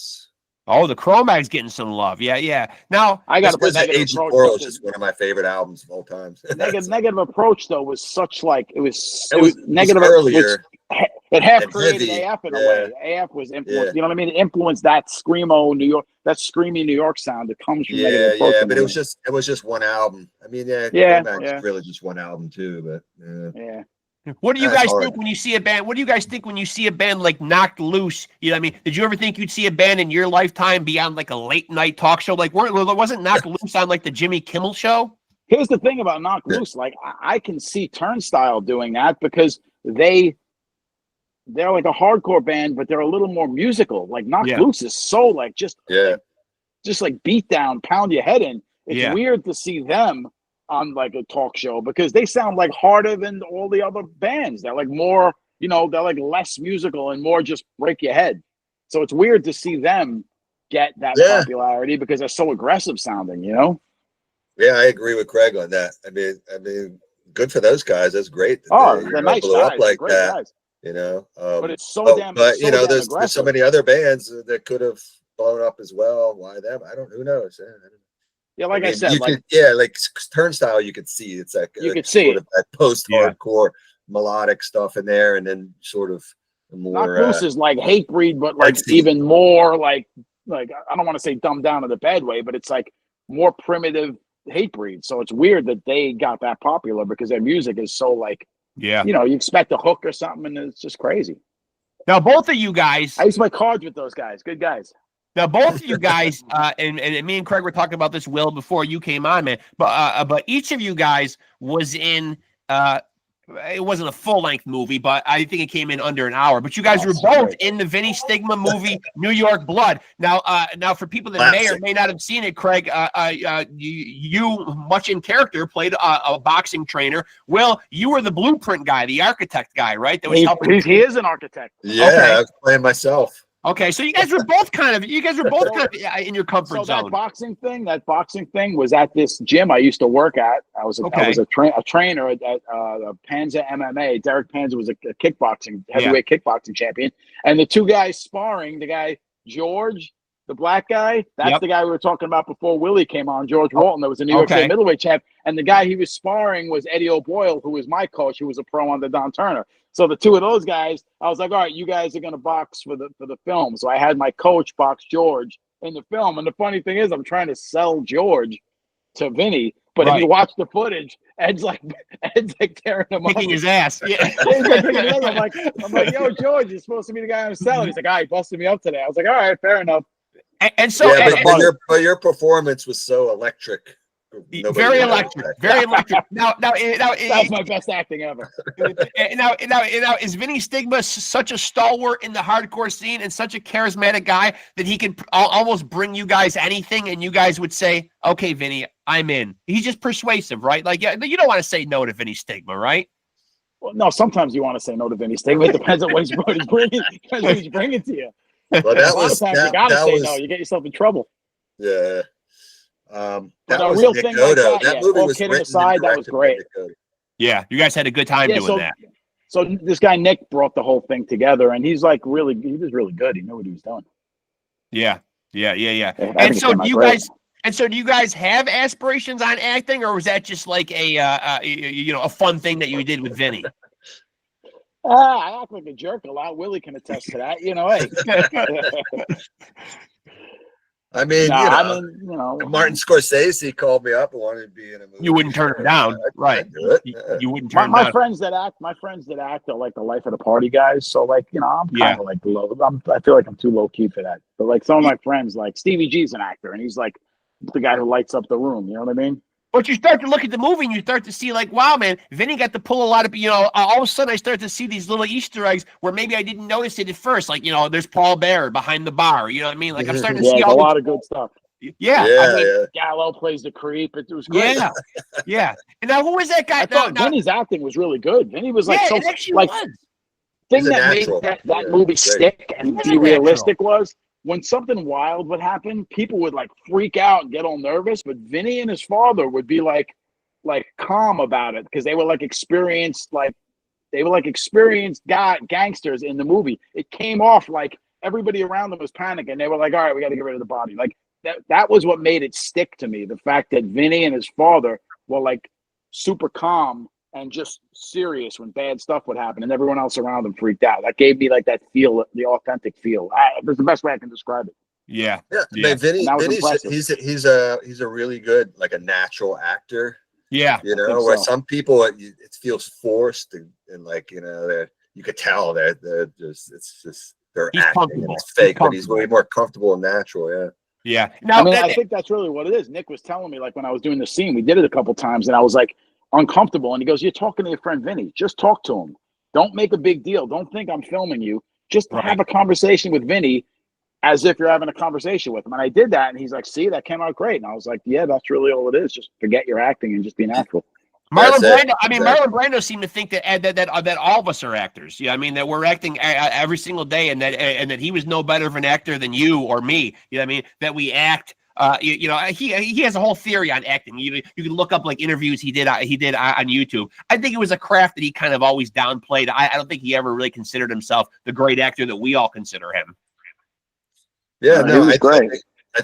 [SPEAKER 1] Oh, the CRAIG's getting some love. Yeah. Now
[SPEAKER 2] I got to put
[SPEAKER 3] Agent Oral is just one of my favorite albums of all time.
[SPEAKER 2] Negative Approach though was such it was
[SPEAKER 3] Negative earlier.
[SPEAKER 2] It half created AF in a way. AF was influenced. You know what I mean? It influenced that screamo New York, that screamy New York sound that comes from Negative Approach.
[SPEAKER 3] Yeah, but it was just one album. I mean, CRAIG's really just one album too. But
[SPEAKER 2] yeah.
[SPEAKER 1] What do you guys think when you see a band? What do you guys think when you see a band like Knocked Loose? You know what I mean? Did you ever think you'd see a band in your lifetime be on like a late night talk show? Like, wasn't Knocked Loose on like the Jimmy Kimmel show?
[SPEAKER 2] Here's the thing about Knocked Loose. Like, I can see Turnstile doing that because they're like a hardcore band, but they're a little more musical. Like Knocked Loose is so like just beat down, pound your head in. It's weird to see them on like a talk show because they sound like harder than all the other bands. They're like more, you know, they're like less musical and more just break your head. So it's weird to see them get that popularity because they're so aggressive sounding, you know?
[SPEAKER 3] Yeah, I agree with Craig on that. I mean, good for those guys. That's great.
[SPEAKER 2] That they're nice
[SPEAKER 3] blew
[SPEAKER 2] guys.
[SPEAKER 3] up like
[SPEAKER 2] great
[SPEAKER 3] that.
[SPEAKER 2] Guys.
[SPEAKER 3] You know,
[SPEAKER 2] but it's so damn.
[SPEAKER 3] But
[SPEAKER 2] so
[SPEAKER 3] you know,
[SPEAKER 2] damn
[SPEAKER 3] there's so many other bands that could have blown up as well. Why them? Who knows?
[SPEAKER 2] Yeah, like I said,
[SPEAKER 3] like Turnstile, you could see it's like
[SPEAKER 2] you could see
[SPEAKER 3] sort of that post-hardcore melodic stuff in there, and then sort of more.
[SPEAKER 2] Not Goose is like Hatebreed, but like even more like I don't want to say dumbed down in the bad way, but it's like more primitive Hatebreed. So it's weird that they got that popular because their music is so like, you know, you expect a hook or something, and it's just crazy.
[SPEAKER 1] Now, both of you guys,
[SPEAKER 2] I used to play cards with those guys. Good guys.
[SPEAKER 1] Now, both of you guys, and me and Craig were talking about this, Will, before you came on, man. But each of you guys was in. It wasn't a full-length movie, but I think it came in under an hour. But you guys were both in the Vinny Stigma movie, New York Blood. Now, for people that may or may not have seen it, Craig, you much in character played a boxing trainer. Will, you were the blueprint guy, the architect guy, right? That was helping.
[SPEAKER 2] He is an architect.
[SPEAKER 3] Yeah, okay. I was playing myself.
[SPEAKER 1] Okay, so you guys were both kind of in your comfort zone.
[SPEAKER 2] That boxing thing was at this gym I used to work at. I was a trainer at Panzer MMA. Derek Panzer was a heavyweight kickboxing champion. And the two guys sparring, the guy George, the black guy, that's the guy we were talking about before Willie came on, George Walton, that was a New York State middleweight champ. And the guy he was sparring was Eddie O'Boyle, who was my coach, who was a pro under Don Turner. So the two of those guys, I was like, all right, you guys are going to box for the film. So I had my coach box George in the film. And the funny thing is, I'm trying to sell George to Vinny. But if you watch the footage, Ed's like tearing him up.
[SPEAKER 1] Kicking his ass. Yeah.
[SPEAKER 2] I'm like, yo, George, you're supposed to be the guy I'm selling. He's like, all right, busted me up today. I was like, all right, fair enough.
[SPEAKER 1] And so
[SPEAKER 3] but your performance was so electric.
[SPEAKER 1] Very electric. Now,
[SPEAKER 2] that's my best acting ever.
[SPEAKER 1] Now, is Vinny Stigma such a stalwart in the hardcore scene and such a charismatic guy that he can almost bring you guys anything, and you guys would say, "Okay, Vinny, I'm in." He's just persuasive, right? Like, yeah, you don't want to say no to Vinny Stigma, right?
[SPEAKER 2] Well, no. Sometimes you want to say no to Vinny Stigma. It depends on what he's bringing to you.
[SPEAKER 3] Well,
[SPEAKER 2] a lot of times you gotta say no. You get yourself in trouble.
[SPEAKER 3] Yeah.
[SPEAKER 2] That was real thing like that movie was kidding aside, that was great.
[SPEAKER 1] Yeah, you guys had a good time doing that.
[SPEAKER 2] So this guy Nick brought the whole thing together, and he was really good. He knew what he was doing.
[SPEAKER 1] Yeah. And so do you guys have aspirations on acting, or was that just like a fun thing that you did with Vinny?
[SPEAKER 2] I act like a jerk a lot. Willie can attest to that. You know, hey.
[SPEAKER 3] I mean, Martin Scorsese called me up and wanted to be in a movie.
[SPEAKER 1] You wouldn't turn him down, right? You wouldn't turn
[SPEAKER 2] my friends that act are like the life of the party guys. So like, I'm kind of like low. I feel like I'm too low key for that. But like some of my friends, like Stevie G's an actor, and he's like the guy who lights up the room. You know what I mean?
[SPEAKER 1] But you start to look at the movie and you start to see like, wow, man, Vinny got to pull a lot of, all of a sudden I start to see these little Easter eggs where maybe I didn't notice it at first. Like, there's Paul Bear behind the bar. You know what I mean? Like I'm starting to see
[SPEAKER 2] a lot of good stuff.
[SPEAKER 1] Yeah.
[SPEAKER 2] Gallo plays the creep. It was great.
[SPEAKER 1] Yeah. And now who was that guy?
[SPEAKER 2] I thought Vinny's acting was really good. Vinny was like so like thing that made that movie stick and be realistic was when something wild would happen, people would like freak out and get all nervous, but Vinny and his father would be like calm about it because they were like experienced gangsters in the movie. It came off like everybody around them was panicking. They were like, all right, we got to get rid of the body. Like that was what made it stick to me. The fact that Vinny and his father were like super calm and just serious when bad stuff would happen, and everyone else around them freaked out. That gave me like that feel, the authentic feel. That's the best way I can describe it.
[SPEAKER 3] Yeah. Man, Vinny's he's a really good, like a natural actor.
[SPEAKER 1] Yeah,
[SPEAKER 3] where some people it feels forced and like you could tell that they're acting and it's fake, but he's way more comfortable and natural.
[SPEAKER 1] Yeah.
[SPEAKER 2] Now, I think that's really what it is. Nick was telling me like when I was doing the scene, we did it a couple times, and I was like uncomfortable, and he goes, "You're talking to your friend Vinny. Just talk to him. Don't make a big deal. Don't think I'm filming you. Just have a conversation with Vinny as if you're having a conversation with him." And I did that, and he's like, "See, that came out great." And I was like, "Yeah, that's really all it is. Just forget your acting and just be natural."
[SPEAKER 1] Marlon
[SPEAKER 3] That's it.
[SPEAKER 1] Brando. I mean,
[SPEAKER 3] Exactly.
[SPEAKER 1] Marlon Brando seemed to think that all of us are actors. Yeah, I mean that we're acting every single day, and that he was no better of an actor than you or me. You know what I mean? That we act. He has a whole theory on acting. You can look up like interviews he did on YouTube. I think it was a craft that he kind of always downplayed. I don't think he ever really considered himself the great actor that we all consider him.
[SPEAKER 3] Yeah,
[SPEAKER 2] he was great.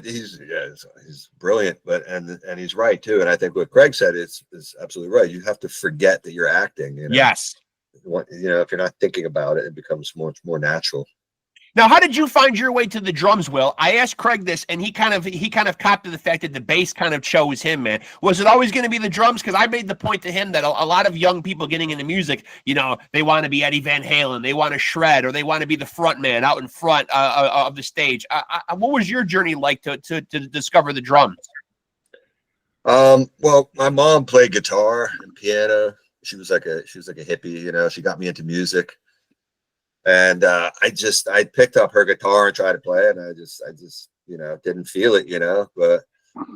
[SPEAKER 3] He's brilliant, but and he's right too. And I think what Craig said is absolutely right. You have to forget that you're acting.
[SPEAKER 1] Yes.
[SPEAKER 3] If you're not thinking about it, it becomes much more natural.
[SPEAKER 1] Now, how did you find your way to the drums, Will? I asked Craig this, and he kind of copped to the fact that the bass kind of chose him, man. Was it always going to be the drums? Because I made the point to him that a lot of young people getting into music, they want to be Eddie Van Halen, they want to shred, or they want to be the front man out in front of the stage. What was your journey like to discover the drums?
[SPEAKER 3] Well, my mom played guitar and piano. She was like a hippie, she got me into music. And I picked up her guitar and tried to play it, and I just didn't feel it, but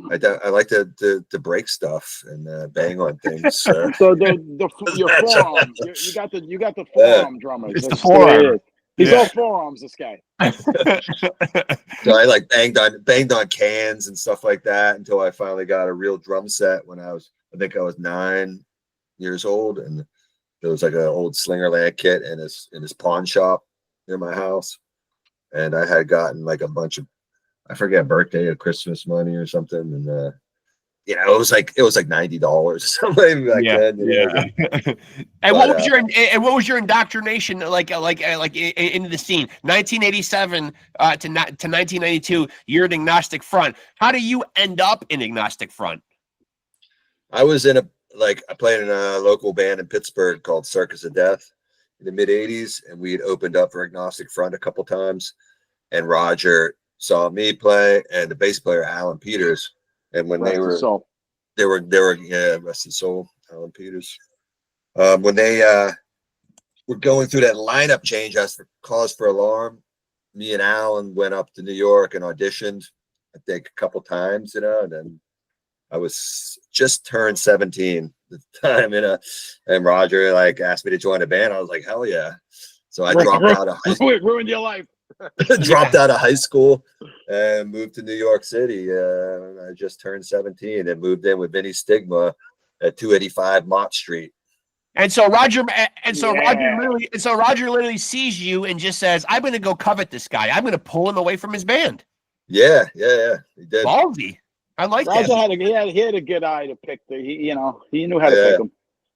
[SPEAKER 3] I like to break stuff and bang on things. So
[SPEAKER 2] your forearms, you got the forearm drummers.
[SPEAKER 1] It's the forearm.
[SPEAKER 2] He's all forearms, this guy.
[SPEAKER 3] So I like banged on cans and stuff like that until I finally got a real drum set when I think I was 9 years old, and there was like an old Slingerland kit in his pawn shop near my house, and I had gotten like a bunch of, I forget, birthday or Christmas money or something, and it was like $90 or something like that.
[SPEAKER 1] Yeah. And what was your indoctrination like into the scene? 1987 to 1992, you're in Agnostic Front. How do you end up in Agnostic Front?
[SPEAKER 3] I was I played in a local band in Pittsburgh called Circus of Death in the mid 80s, and we had opened up for Agnostic Front a couple times, and Roger saw me play and the bass player Alan Peters, and when they were rest his soul, Alan Peters. When they were going through that lineup change as for Cause for Alarm, me and Alan went up to New York and auditioned, I think a couple times, and then I was just turned 17 at the time, and Roger asked me to join a band. I was like, hell yeah. So I dropped out of high school.
[SPEAKER 2] Ruined your life.
[SPEAKER 3] Dropped out of high school and moved to New York City. I just turned 17 and moved in with Vinny Stigma at 285 Mott Street.
[SPEAKER 1] And so Roger literally sees you and just says, I'm going to go covet this guy. I'm going to pull him away from his band.
[SPEAKER 3] Yeah. He did.
[SPEAKER 1] Ballsy. I like
[SPEAKER 2] Roger
[SPEAKER 1] that.
[SPEAKER 2] He had a good eye to pick he knew how to pick them.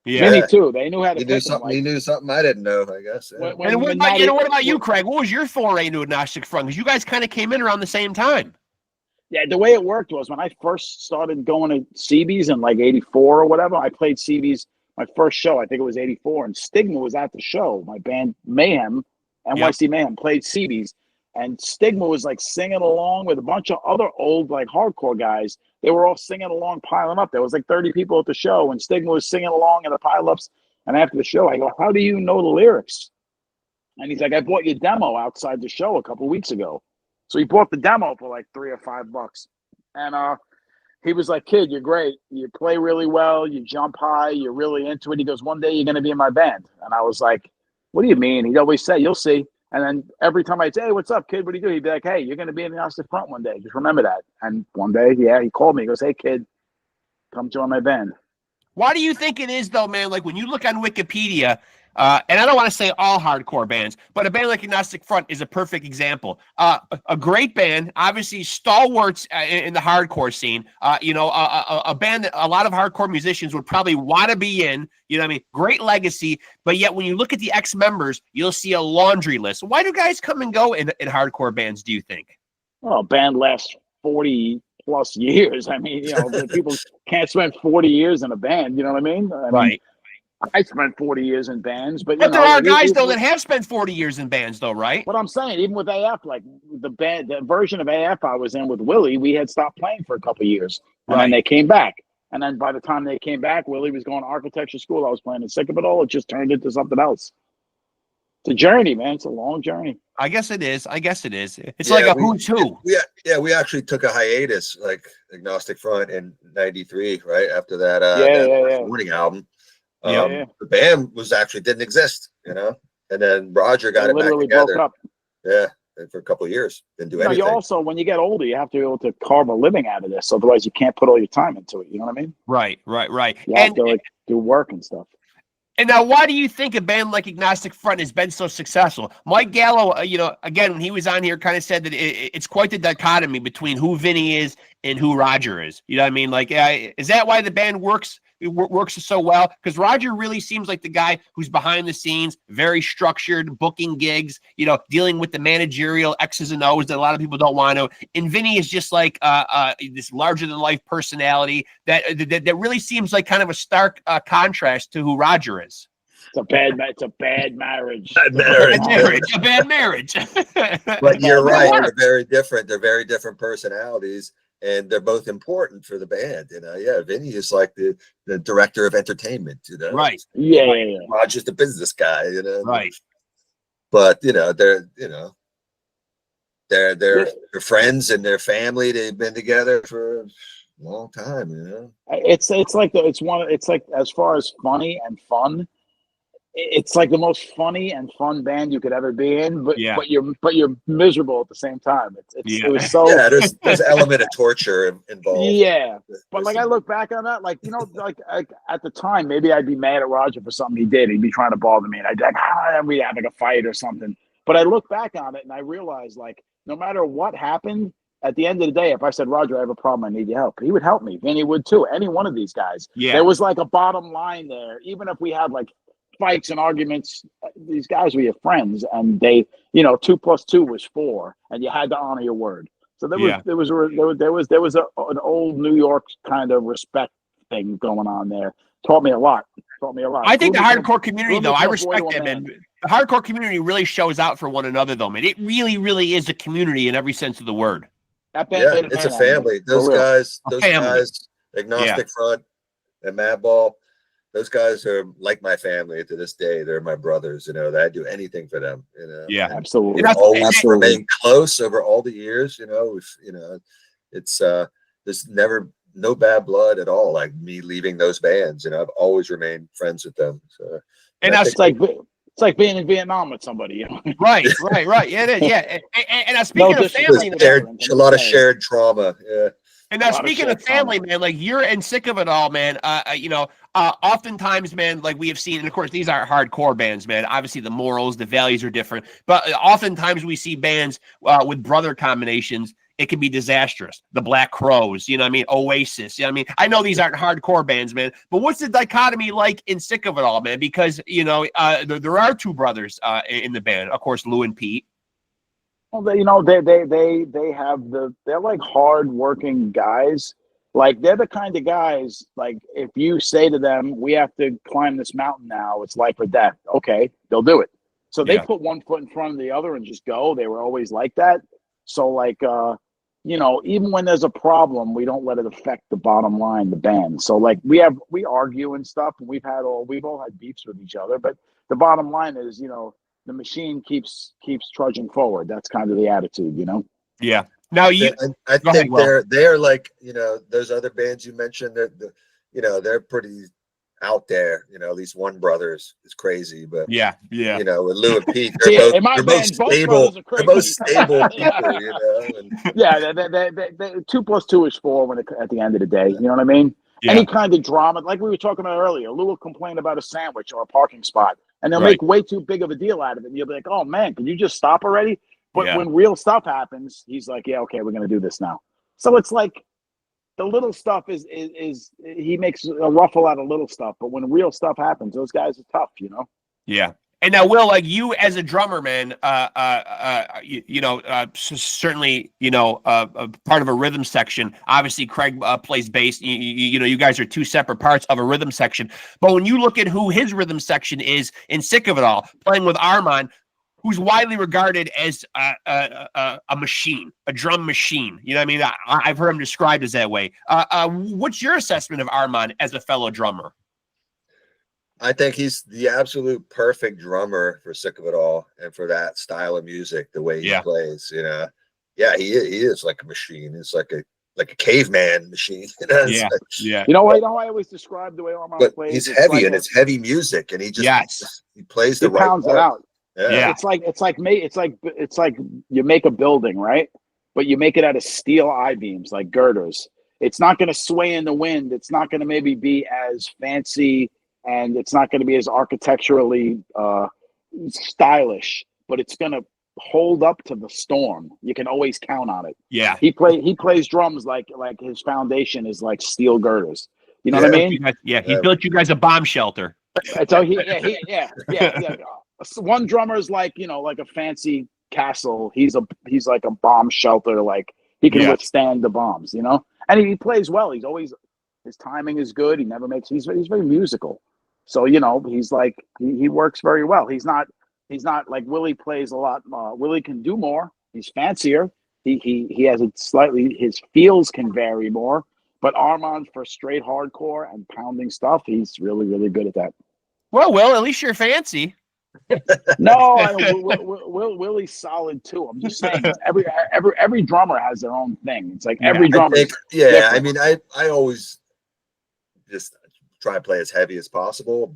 [SPEAKER 1] Yeah.
[SPEAKER 2] Vinny too. They knew how to pick them.
[SPEAKER 3] He knew something I didn't know, I guess. Yeah.
[SPEAKER 1] What about you, Craig? What was your foray into Agnostic Front? Because you guys kind of came in around the same time.
[SPEAKER 2] Yeah, the way it worked was when I first started going to CB's in like 84 or whatever, I played CB's my first show, I think it was 84, and Stigma was at the show. My band Mayhem, NYC Mayhem, played CB's. And Stigma was like singing along with a bunch of other old like hardcore guys. They were all singing along, piling up. There was like 30 people at the show, and Stigma was singing along in the pileups. And after the show, I go, "How do you know the lyrics?" And he's like, "I bought your demo outside the show a couple of weeks ago." So he bought the demo for like $3 or $5. And he was like, "Kid, you're great. You play really well. You jump high. You're really into it." He goes, "One day you're going to be in my band." And I was like, "What do you mean?" He'd always say, "You'll see." And then every time I'd say, "Hey, what's up, kid? What do you do?" He'd be like, "Hey, you're going to be in the Agnostic Front one day. Just remember that." And one day, he called me. He goes, "Hey, kid, come join my band."
[SPEAKER 1] Why do you think it is, though, man? Like when you look on Wikipedia, and I don't want to say all hardcore bands, but a band like Agnostic Front is a perfect example. A great band, obviously stalwarts in the hardcore scene. A band that a lot of hardcore musicians would probably want to be in. You know what I mean? Great legacy, but yet when you look at the ex-members, you'll see a laundry list. Why do guys come and go in hardcore bands, do you think?
[SPEAKER 2] Well, a band lasts 40 plus years. I mean, people can't spend 40 years in a band. You know what I mean?
[SPEAKER 1] Right.
[SPEAKER 2] I spent 40 years in bands, but
[SPEAKER 1] there are guys though that have spent 40 years in bands, though, right?
[SPEAKER 2] What I'm saying, even with AF, like the version of AF I was in with Willie, we had stopped playing for a couple of years, and then they came back. And then by the time they came back, Willie was going to architecture school. I was playing in Sick of It All. It just turned into something else. It's a journey, man. It's a long journey.
[SPEAKER 1] I guess it is. It's like a who's who.
[SPEAKER 3] We actually took a hiatus, like Agnostic Front in '93, right after that Warning album. The band was actually didn't exist, and then Roger got it back together. Broke up. Yeah, for a couple of years, didn't do anything.
[SPEAKER 2] You also, when you get older, you have to be able to carve a living out of this. Otherwise, you can't put all your time into it. You know what I mean?
[SPEAKER 1] Right.
[SPEAKER 2] You have to do work and stuff.
[SPEAKER 1] And now, why do you think a band like Agnostic Front has been so successful? Mike Gallo, again, when he was on here, kind of said that it's quite the dichotomy between who Vinny is and who Roger is. You know what I mean? Like, is that why the band works so well? Because Roger really seems like the guy who's behind the scenes, very structured, booking gigs, dealing with the managerial X's and O's that a lot of people don't want to. And Vinny is just like this larger-than-life personality that really seems like kind of a stark contrast to who Roger is.
[SPEAKER 2] It's a bad marriage.
[SPEAKER 1] A bad marriage.
[SPEAKER 3] But you're right. They're very different. They're very different personalities. And they're both important for the band, Vinny is like the director of entertainment,
[SPEAKER 1] Right.
[SPEAKER 3] Yeah. Roger's the business guy,
[SPEAKER 1] Right.
[SPEAKER 3] But they're friends and their family. They've been together for a long time,
[SPEAKER 2] It's like as far as funny and fun, it's like the most funny and fun band you could ever be in, but you're miserable at the same time. It was so
[SPEAKER 3] there's an element of torture involved.
[SPEAKER 2] Yeah, but like I look back on that, like like at the time, maybe I'd be mad at Roger for something he did. He'd be trying to bother me, and I'd be like, we have like a fight or something. But I look back on it and I realize, like, no matter what happened, at the end of the day, if I said, Roger, I have a problem, I need your help, he would help me. Vinny would too. Any one of these guys.
[SPEAKER 1] Yeah,
[SPEAKER 2] there was like a bottom line there, even if we had like fights and arguments. These guys were your friends, and they, 2 + 2 was 4, and you had to honor your word. So there was an old New York kind of respect thing going on there. Taught me a lot.
[SPEAKER 1] I think the hardcore community, though, I respect that, man. The hardcore community really shows out for one another, though, man. It really, really is a community in every sense of the word.
[SPEAKER 3] It's a family. Those guys, Agnostic Front and Madball. Those guys are like my family to this day. They're my brothers, that I'd do anything for them,
[SPEAKER 1] Yeah,
[SPEAKER 2] absolutely.
[SPEAKER 3] We've always remained close over all the years, it's there's never no bad blood at all. Like me leaving those bands, I've always remained friends with them. So,
[SPEAKER 2] and it's like being in Vietnam with somebody,
[SPEAKER 1] Right. Yeah, it is. Yeah, and now speaking of family,
[SPEAKER 3] a lot of shared trauma. Yeah.
[SPEAKER 1] And now, speaking of family, man, like you're and sick of it all, man. Oftentimes, man, like we have seen, and of course, these aren't hardcore bands, man. Obviously, the morals, the values are different. But oftentimes, we see bands with brother combinations. It can be disastrous. The Black Crowes, Oasis. I know these aren't hardcore bands, man. But what's the dichotomy like in Sick of It All, man? Because there are 2 brothers in the band, of course, Lou and Pete.
[SPEAKER 2] Well, they're like hard-working guys. Like, they're the kind of guys, like, if you say to them, we have to climb this mountain now, it's life or death. Okay, they'll do it. So they put one foot in front of the other and just go. They were always like that. So, like, even when there's a problem, we don't let it affect the bottom line, the band. So, like, we argue and stuff, and we've all had beefs with each other. But the bottom line is, the machine keeps trudging forward. That's kind of the attitude,
[SPEAKER 1] Yeah. Now
[SPEAKER 3] I think they're like, those other bands you mentioned, they're pretty out there. At least one brother is crazy, but
[SPEAKER 1] yeah.
[SPEAKER 3] With Lou and Pete, they're both stable. They're both stable people. And,
[SPEAKER 2] they 2 + 2 is 4 at the end of the day. You know what I mean? Yeah. Any kind of drama, like we were talking about earlier, Lou will complain about a sandwich or a parking spot, and they'll make way too big of a deal out of it. And you'll be like, "Oh man, can you just stop already?" But when real stuff happens, he's like, "Yeah, okay, we're gonna do this now." So it's like the little stuff is he makes a ruffle out of little stuff, but when real stuff happens, those guys are tough,
[SPEAKER 1] Yeah. And now, Will, like you as a drummer, man, certainly, part of a rhythm section. Obviously, Craig plays bass. You guys are 2 separate parts of a rhythm section. But when you look at who his rhythm section is in Sick of It All, playing with Armand, who's widely regarded as a machine, a drum machine. You know what I mean? I've heard him described as that way. What's your assessment of Armand as a fellow drummer?
[SPEAKER 3] I think he's the absolute perfect drummer for Sick of It All and for that style of music, the way he plays, you know. Yeah, he is like a machine. It's like a caveman machine. You know?
[SPEAKER 1] Yeah,
[SPEAKER 3] Like,
[SPEAKER 1] yeah.
[SPEAKER 2] You know what? I always describe the way Armand plays.
[SPEAKER 3] He's heavy, and it's heavy music, and he just he plays the right
[SPEAKER 2] pounds it
[SPEAKER 3] part.
[SPEAKER 2] out.
[SPEAKER 3] Yeah.
[SPEAKER 2] It's like you make a building, right? But you make it out of steel I-beams, like girders. It's not going to sway in the wind. It's not going to maybe be as fancy, and it's not going to be as architecturally stylish, but it's going to hold up to the storm. You can always count on it.
[SPEAKER 1] Yeah.
[SPEAKER 2] He plays drums like his foundation is like steel girders. You know what I mean?
[SPEAKER 1] He built you guys a bomb shelter.
[SPEAKER 2] So yeah. One drummer is like, you know, like a fancy castle. He's like a bomb shelter. Like he can withstand the bombs, you know. And he plays well. He's always, his timing is good. He never makes. He's very musical. So you know, he's like he works very well. He's not like Willie plays a lot. Willie can do more. He's fancier. He has a slightly, his feels can vary more. But Armand, for straight hardcore and pounding stuff, he's really, really good at that.
[SPEAKER 1] Well, Will, at least you're fancy.
[SPEAKER 2] No, Willie's solid too. I'm just saying, every drummer has their own thing. It's like every drummer.
[SPEAKER 3] I mean, I always just try and play as heavy as possible,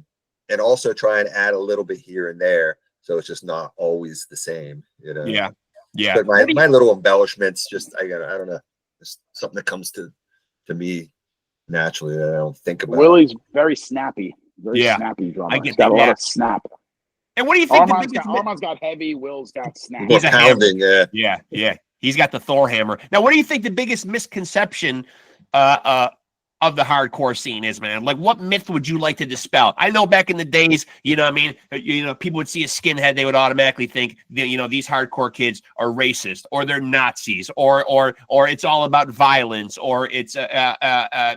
[SPEAKER 3] and also try and add a little bit here and there, so it's just not always the same, you know.
[SPEAKER 1] Yeah.
[SPEAKER 3] But my little embellishments, just I don't know, it's something that comes to me naturally that I don't think about.
[SPEAKER 2] Willie's very snappy, snappy drummer. He's got a lot of snap.
[SPEAKER 1] And what do you think?
[SPEAKER 2] Armand's got heavy. Will's got snap.
[SPEAKER 3] He's pounding,
[SPEAKER 1] yeah. He's got the Thor hammer. Now, what do you think the biggest misconception of the hardcore scene is, man? Like, what myth would you like to dispel? I know back in the days, you know what I mean? You know, people would see a skinhead, they would automatically think, you know, these hardcore kids are racist, or they're Nazis, or it's all about violence, or it's,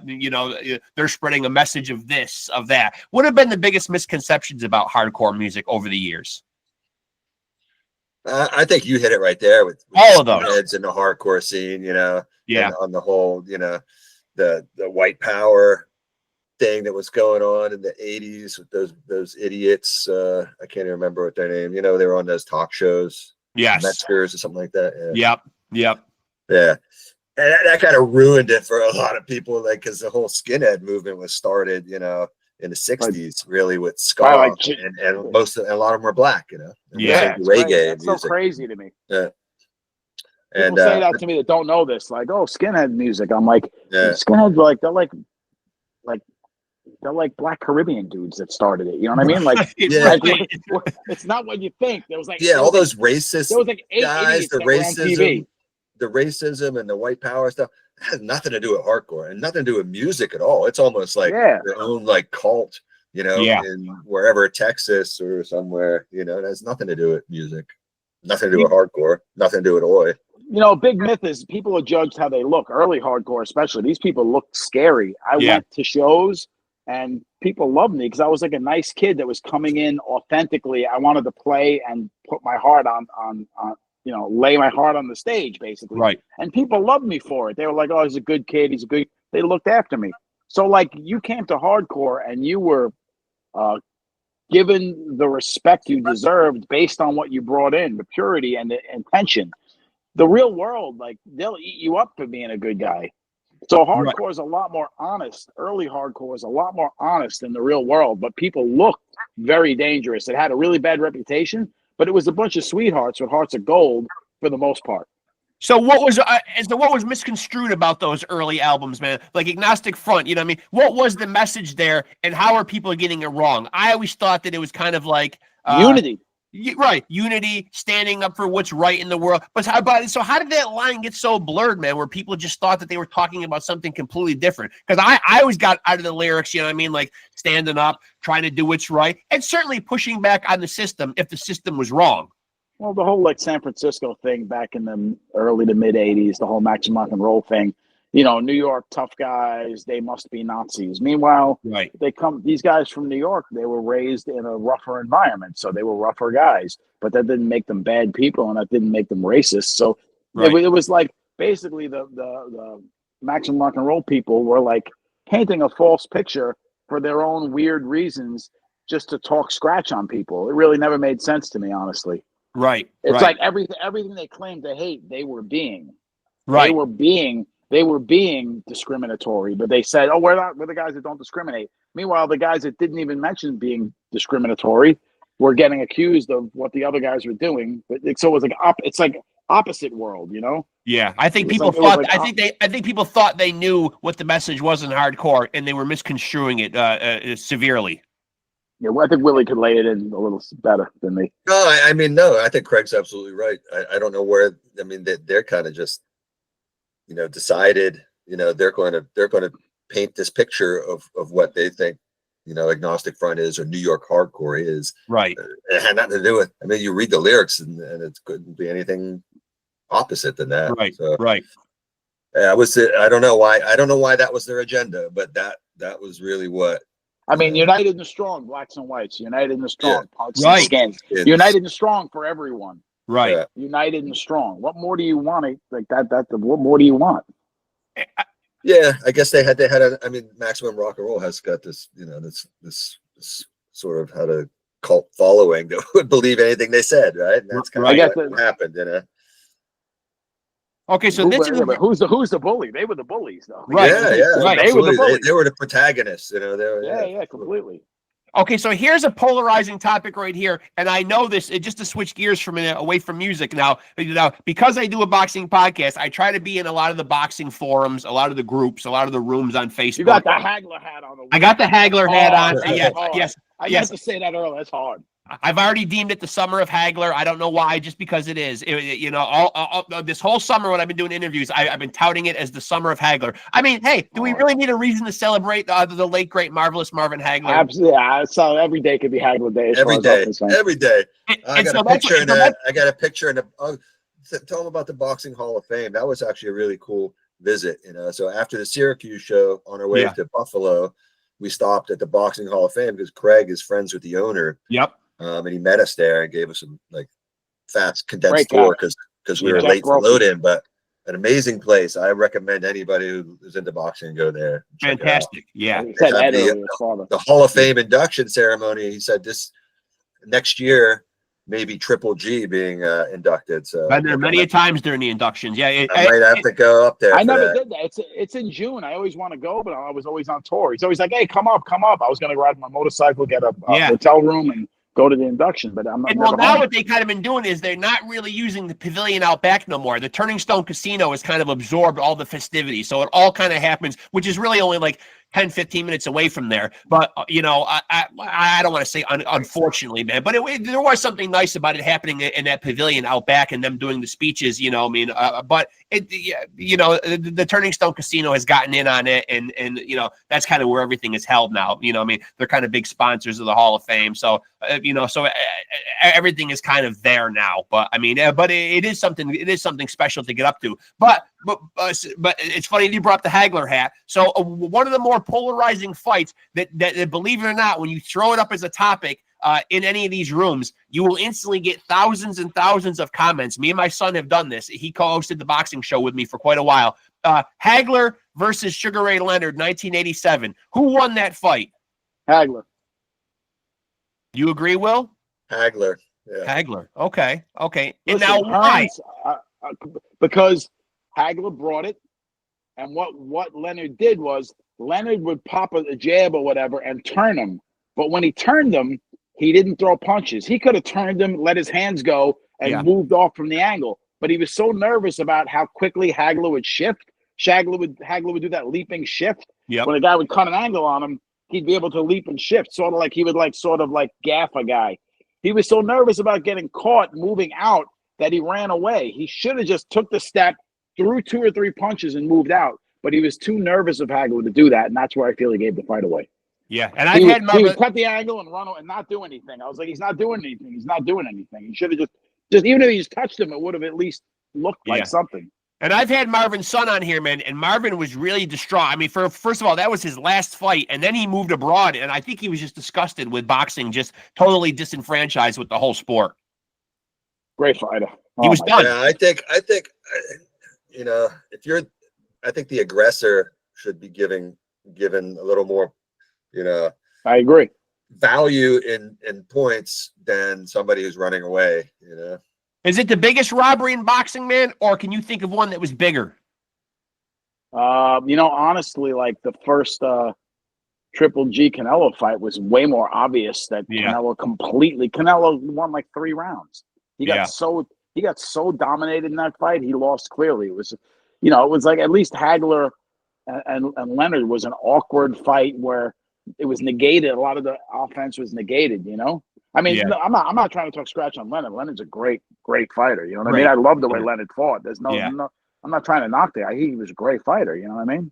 [SPEAKER 1] you know, they're spreading a message of this, of that. What have been the biggest misconceptions about hardcore music over the years?
[SPEAKER 3] I think you hit it right there with
[SPEAKER 1] all of those
[SPEAKER 3] heads in the hardcore scene, you know, on the whole, you know, the white power thing that was going on in the 80s with those idiots. I can't even remember what their name. You know, they were on those talk shows.
[SPEAKER 1] Yes.
[SPEAKER 3] Metzgers or something like that.
[SPEAKER 1] Yeah.
[SPEAKER 3] Yep. Yeah. And that kind of ruined it for a lot of people, like, because the whole skinhead movement was started, you know, in the 60s, really, with ska, and a lot of them were black, you know. Reggae.
[SPEAKER 2] That's so crazy to me.
[SPEAKER 3] Yeah.
[SPEAKER 2] People say that to me that don't know this, like, oh, skinhead music. I'm like, skinheads they're like black Caribbean dudes that started it. You know what I mean? Like, it's not what you think. There was like
[SPEAKER 3] all those racist
[SPEAKER 2] there was like 8
[SPEAKER 3] guys, the racism and the white power stuff. It has nothing to do with hardcore and nothing to do with music at all. It's almost like their own like cult, you know, in wherever, Texas or somewhere. You know, it has nothing to do with music, nothing to do with hardcore, nothing to do with oi.
[SPEAKER 2] You know, a big myth is people are judged how they look. Early hardcore, especially, these people look scary. I went to shows and people loved me because I was like a nice kid that was coming in authentically. I wanted to play and put my heart on you know, lay my heart on the stage, basically.
[SPEAKER 1] Right.
[SPEAKER 2] And people loved me for it. They were like, oh, he's a good kid. They looked after me. So, like, you came to hardcore and you were given the respect you deserved based on what you brought in, the purity and the intention. The real world, like, they'll eat you up for being a good guy. So hardcore is a lot more honest. Early hardcore is a lot more honest than the real world, but people looked very dangerous. It had a really bad reputation, but it was a bunch of sweethearts with hearts of gold for the most part.
[SPEAKER 1] So what was misconstrued about those early albums, man? Like Agnostic Front, you know what I mean? What was the message there, and how are people getting it wrong? I always thought that it was kind of like
[SPEAKER 2] unity.
[SPEAKER 1] Right, unity, standing up for what's right in the world. But how did that line get so blurred, man, where people just thought that they were talking about something completely different? Because I always got out of the lyrics, you know what I mean, like standing up, trying to do what's right, and certainly pushing back on the system if the system was wrong.
[SPEAKER 2] Well, the whole like San Francisco thing back in the early to mid 80s, the whole Maximum Rock and Roll thing. You know, New York tough guys, they must be Nazis. Meanwhile, these guys from New York, they were raised in a rougher environment, so they were rougher guys. But that didn't make them bad people, and that didn't make them racist. So it was like basically the Maximum Rock and Roll people were like painting a false picture for their own weird reasons, just to talk scratch on people. It really never made sense to me, honestly.
[SPEAKER 1] Right.
[SPEAKER 2] It's
[SPEAKER 1] right.
[SPEAKER 2] like everything they claimed to hate, they were being.
[SPEAKER 1] Right.
[SPEAKER 2] They were being discriminatory, but they said, "Oh, we're the guys that don't discriminate." Meanwhile, the guys that didn't even mention being discriminatory were getting accused of what the other guys were doing. But so it was like it's like opposite world, you know?
[SPEAKER 1] Yeah, I think people thought. I think people thought they knew what the message was in hardcore, and they were misconstruing it severely.
[SPEAKER 2] Yeah, well, I think Willie could lay it in a little better than me.
[SPEAKER 3] No, I mean, no, I think Craig's absolutely right. I don't know where. I mean, they're kind of just, decided. They're going to paint this picture of what they think, Agnostic Front is or New York hardcore is.
[SPEAKER 1] Right.
[SPEAKER 3] It had nothing to do with. I mean, you read the lyrics and it couldn't be anything opposite than that.
[SPEAKER 1] Right.
[SPEAKER 3] So,
[SPEAKER 1] right.
[SPEAKER 3] I don't know why. I don't know why that was their agenda, but that was really what.
[SPEAKER 2] I mean, united and strong, blacks and whites. United and strong, punks and
[SPEAKER 1] Right.
[SPEAKER 2] skins. United and strong for everyone.
[SPEAKER 1] Right.
[SPEAKER 3] Yeah.
[SPEAKER 2] United and strong. What more do you want? Like that. What more do you want?
[SPEAKER 3] Yeah, I guess they had I mean, Maximum Rock and Roll has got this, this sort of had a cult following that would believe anything they said, right? And that's kind of what happened,
[SPEAKER 1] Okay, so
[SPEAKER 2] who's the bully? They were the bullies, though.
[SPEAKER 1] Right.
[SPEAKER 3] Right.
[SPEAKER 2] They were the bullies.
[SPEAKER 3] They were the protagonists,
[SPEAKER 2] Yeah, completely.
[SPEAKER 1] Okay, so here's a polarizing topic right here, and I know this just to switch gears from away from music now. Because I do a boxing podcast, I try to be in a lot of the boxing forums, a lot of the groups, a lot of the rooms on Facebook.
[SPEAKER 2] You got the Hagler hat on.
[SPEAKER 1] I got the Hagler hat on. Yes.
[SPEAKER 2] I meant to say that earlier. That's hard.
[SPEAKER 1] I've already deemed it the summer of Hagler. I don't know why, just because it is. This whole summer when I've been doing interviews, I've been touting it as the summer of Hagler. I mean, hey, do we really need a reason to celebrate the late, great, marvelous Marvin Hagler?
[SPEAKER 2] Absolutely. So every day could be Hagler Day.
[SPEAKER 3] Every day. I got a picture in that. I got a picture in the. Tell them about the Boxing Hall of Fame. That was actually a really cool visit. So after the Syracuse show on our way to Buffalo, we stopped at the Boxing Hall of Fame because Craig is friends with the owner.
[SPEAKER 1] Yep.
[SPEAKER 3] And he met us there and gave us some fast condensed tour because we were late for load in, but an amazing place. I recommend anybody who's into boxing go there.
[SPEAKER 1] Fantastic. Yeah.
[SPEAKER 3] The Hall of Fame induction ceremony. He said this next year, maybe Triple G being inducted. So
[SPEAKER 1] been there many times during the inductions. Yeah.
[SPEAKER 3] I might have to go up there.
[SPEAKER 2] I never did that. It's in June. I always want to go, but I was always on tour. He's always like, "Hey, come up." I was going to ride my motorcycle, get a hotel room, and go to the induction, but I'm not.
[SPEAKER 1] Well, now what they kind of been doing is they're not really using the pavilion out back no more. The Turning Stone Casino has kind of absorbed all the festivities, so it all kind of happens, which is really only like 10, 15 minutes away from there. But, I don't want to say unfortunately, man, but there was something nice about it happening in that pavilion out back and them doing the speeches, but the Turning Stone Casino has gotten in on it. And that's kind of where everything is held now. They're kind of big sponsors of the Hall of Fame. So, everything is kind of there now, but it is something special to get up to. But it's funny you brought up the Hagler hat. So one of the more polarizing fights that believe it or not, when you throw it up as a topic in any of these rooms, you will instantly get thousands and thousands of comments. Me and my son have done this. He co-hosted the boxing show with me for quite a while. Hagler versus Sugar Ray Leonard, 1987. Who won that fight?
[SPEAKER 2] Hagler.
[SPEAKER 1] You agree, Will?
[SPEAKER 3] Hagler. Yeah.
[SPEAKER 1] Hagler. Okay. And
[SPEAKER 2] listen,
[SPEAKER 1] now why?
[SPEAKER 2] Because Hagler brought it, and what Leonard did was Leonard would pop a jab or whatever and turn him. But when he turned him, he didn't throw punches. He could have turned him, let his hands go, and moved off from the angle. But he was so nervous about how quickly Hagler would shift. Hagler would do that leaping shift.
[SPEAKER 1] Yep.
[SPEAKER 2] When a guy would cut an angle on him, he'd be able to leap and shift, sort of like he would gaff a guy. He was so nervous about getting caught moving out that he ran away. He should have just took the step, threw 2 or 3 punches, and moved out. But he was too nervous of Hagler to do that, and that's where I feel he gave the fight away.
[SPEAKER 1] Yeah, and
[SPEAKER 2] he would cut the angle and run and not do anything. I was like, he's not doing anything. He should have just even if he just touched him, it would have at least looked like something.
[SPEAKER 1] And I've had Marvin's son on here, man, and Marvin was really distraught. I mean, first of all, that was his last fight, and then he moved abroad, and I think he was just disgusted with boxing, just totally disenfranchised with the whole sport.
[SPEAKER 2] Great fighter.
[SPEAKER 1] He was done.
[SPEAKER 3] Yeah, I think, I think the aggressor should be given a little more,
[SPEAKER 2] I agree.
[SPEAKER 3] value in points than somebody who's running away, you know.
[SPEAKER 1] Is it the biggest robbery in boxing, man, or can you think of one that was bigger?
[SPEAKER 2] You know, honestly, like the first Triple G Canelo fight was way more obvious that Canelo won like 3 rounds. He got so dominated in that fight, he lost clearly. It was, you know, it was like at least Hagler and Leonard was an awkward fight where it was negated. A lot of the offense was negated, you know. I mean, no, I'm not trying to talk scratch on Leonard. Leonard's a great fighter. You know what I mean? I love the way Leonard fought. There's no, I'm not trying to knock the guy. He was a great fighter. You know what I mean?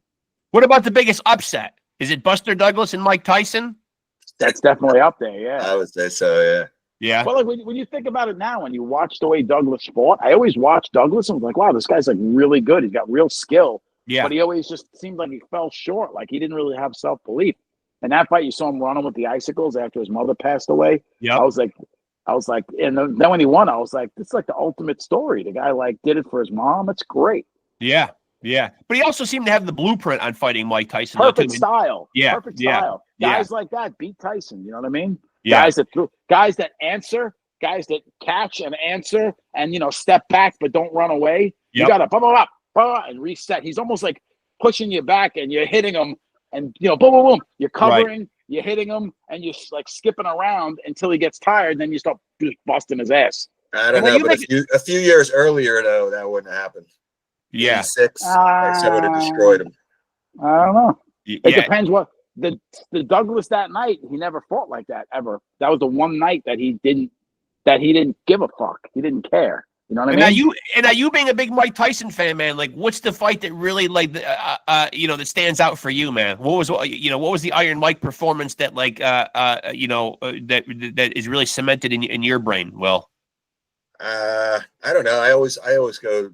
[SPEAKER 1] What about the biggest upset? Is it Buster Douglas and Mike Tyson?
[SPEAKER 2] That's definitely up there. Yeah,
[SPEAKER 3] I would say so. Yeah.
[SPEAKER 1] Yeah.
[SPEAKER 2] Well, like when you think about it now, when you watch the way Douglas fought, I always watch Douglas and was like, wow, this guy's like really good. He's got real skill.
[SPEAKER 1] Yeah.
[SPEAKER 2] But he always just seemed like he fell short. Like he didn't really have self-belief. And that fight, you saw him running with the icicles after his mother passed away.
[SPEAKER 1] Yeah.
[SPEAKER 2] I was like, and then when he won, I was like, this is like the ultimate story. The guy like did it for his mom. It's great.
[SPEAKER 1] Yeah. Yeah. But he also seemed to have the blueprint on fighting Mike Tyson.
[SPEAKER 2] Perfect style.
[SPEAKER 1] Yeah.
[SPEAKER 2] Perfect style. Guys like that beat Tyson. You know what I mean?
[SPEAKER 1] Yeah.
[SPEAKER 2] Guys that answer, guys that catch and answer and, you know, step back but don't run away. You got to and reset. He's almost like pushing you back and you're hitting him and, you know, boom, boom, boom. You're covering, you're hitting him, and you're like skipping around until he gets tired. And then you start just busting his ass.
[SPEAKER 3] I don't know, but a few years earlier, though, that wouldn't happen.
[SPEAKER 1] Yeah.
[SPEAKER 3] 86, I would have destroyed him.
[SPEAKER 2] I don't know. It depends what the Douglas that night. He never fought like that ever. That was the one night that he didn't give a fuck. He didn't care. You know what I mean?
[SPEAKER 1] Now you being a big Mike Tyson fan, man, like what's the fight that really like you know, that stands out for you, man? What was the Iron Mike performance that like you know, that is really cemented in your brain? Well,
[SPEAKER 3] I don't know. I always go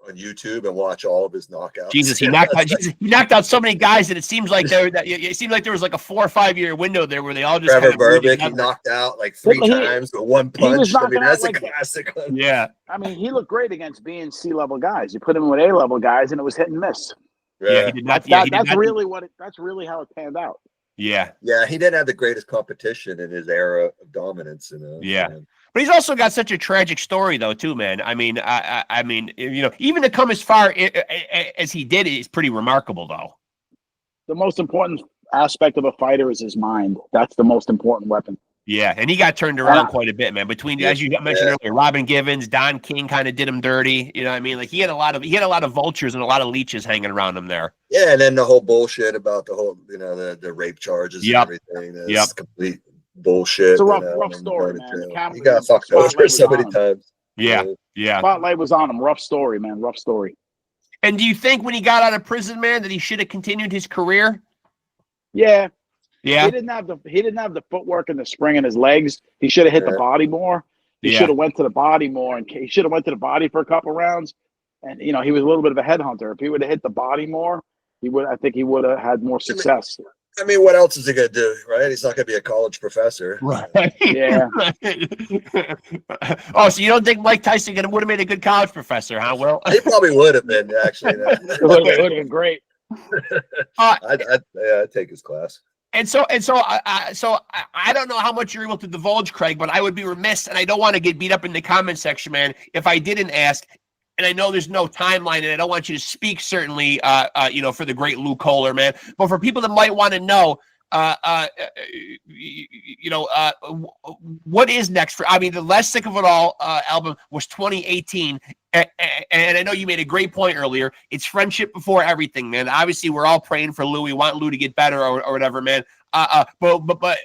[SPEAKER 3] on YouTube and watch all of his knockouts.
[SPEAKER 1] Jesus, he knocked out so many guys that it seems like it seemed like there was like a 4 or 5 year window there where they all just
[SPEAKER 3] Trevor Berbick, he knocked out like 3 times with one punch. I mean, that's a classic one.
[SPEAKER 1] Yeah.
[SPEAKER 2] I mean, he looked great against B and C level guys. You put him with A level guys, and it was hit and miss.
[SPEAKER 1] Yeah, he did not.
[SPEAKER 2] That's really how it panned out.
[SPEAKER 1] Yeah.
[SPEAKER 3] Yeah, he didn't have the greatest competition in his era of dominance. You know?
[SPEAKER 1] Yeah. But he's also got such a tragic story, though, too, man. I mean, I mean, you know, even to come as far as he did is pretty remarkable, though.
[SPEAKER 2] The most important aspect of a fighter is his mind. That's the most important weapon.
[SPEAKER 1] Yeah, and he got turned around quite a bit, man. Between, as you mentioned earlier, Robin Givens, Don King kind of did him dirty. You know what I mean? Like he had a lot of vultures and a lot of leeches hanging around him there.
[SPEAKER 3] Yeah, and then the whole bullshit about the whole, you know, the rape charges and everything. That's complete bullshit.
[SPEAKER 2] It's a rough story, man.
[SPEAKER 3] He got fucked over so many times.
[SPEAKER 1] Yeah, yeah.
[SPEAKER 2] Spotlight was on him. Rough story, man. Rough story.
[SPEAKER 1] And do you think when he got out of prison, man, that he should have continued his career?
[SPEAKER 2] Yeah.
[SPEAKER 1] Yeah.
[SPEAKER 2] He didn't have the footwork and the spring in his legs. He should have hit the body more. He should have went to the body more, and he should have went to the body for a couple rounds. And you know, he was a little bit of a headhunter. If he would have hit the body more, I think he would have had more success.
[SPEAKER 3] I mean, what else is he gonna do, right? He's not gonna be a college professor,
[SPEAKER 1] right?
[SPEAKER 2] Yeah.
[SPEAKER 1] Oh, so you don't think Mike Tyson would have made a good college professor, huh? Well,
[SPEAKER 3] he probably would have been actually.
[SPEAKER 2] It would have been great.
[SPEAKER 3] I'd take his class.
[SPEAKER 1] And so I don't know how much you're able to divulge, Craig, but I would be remiss, and I don't want to get beat up in the comment section, man, if I didn't ask. And I know there's no timeline, and I don't want you to speak certainly, you know, for the great Lou Kohler, man. But for people that might want to know, you know, what is next for? I mean, the Less Sick of It All album was 2018, and I know you made a great point earlier. It's friendship before everything, man. Obviously, we're all praying for Lou. We want Lou to get better or whatever, man. But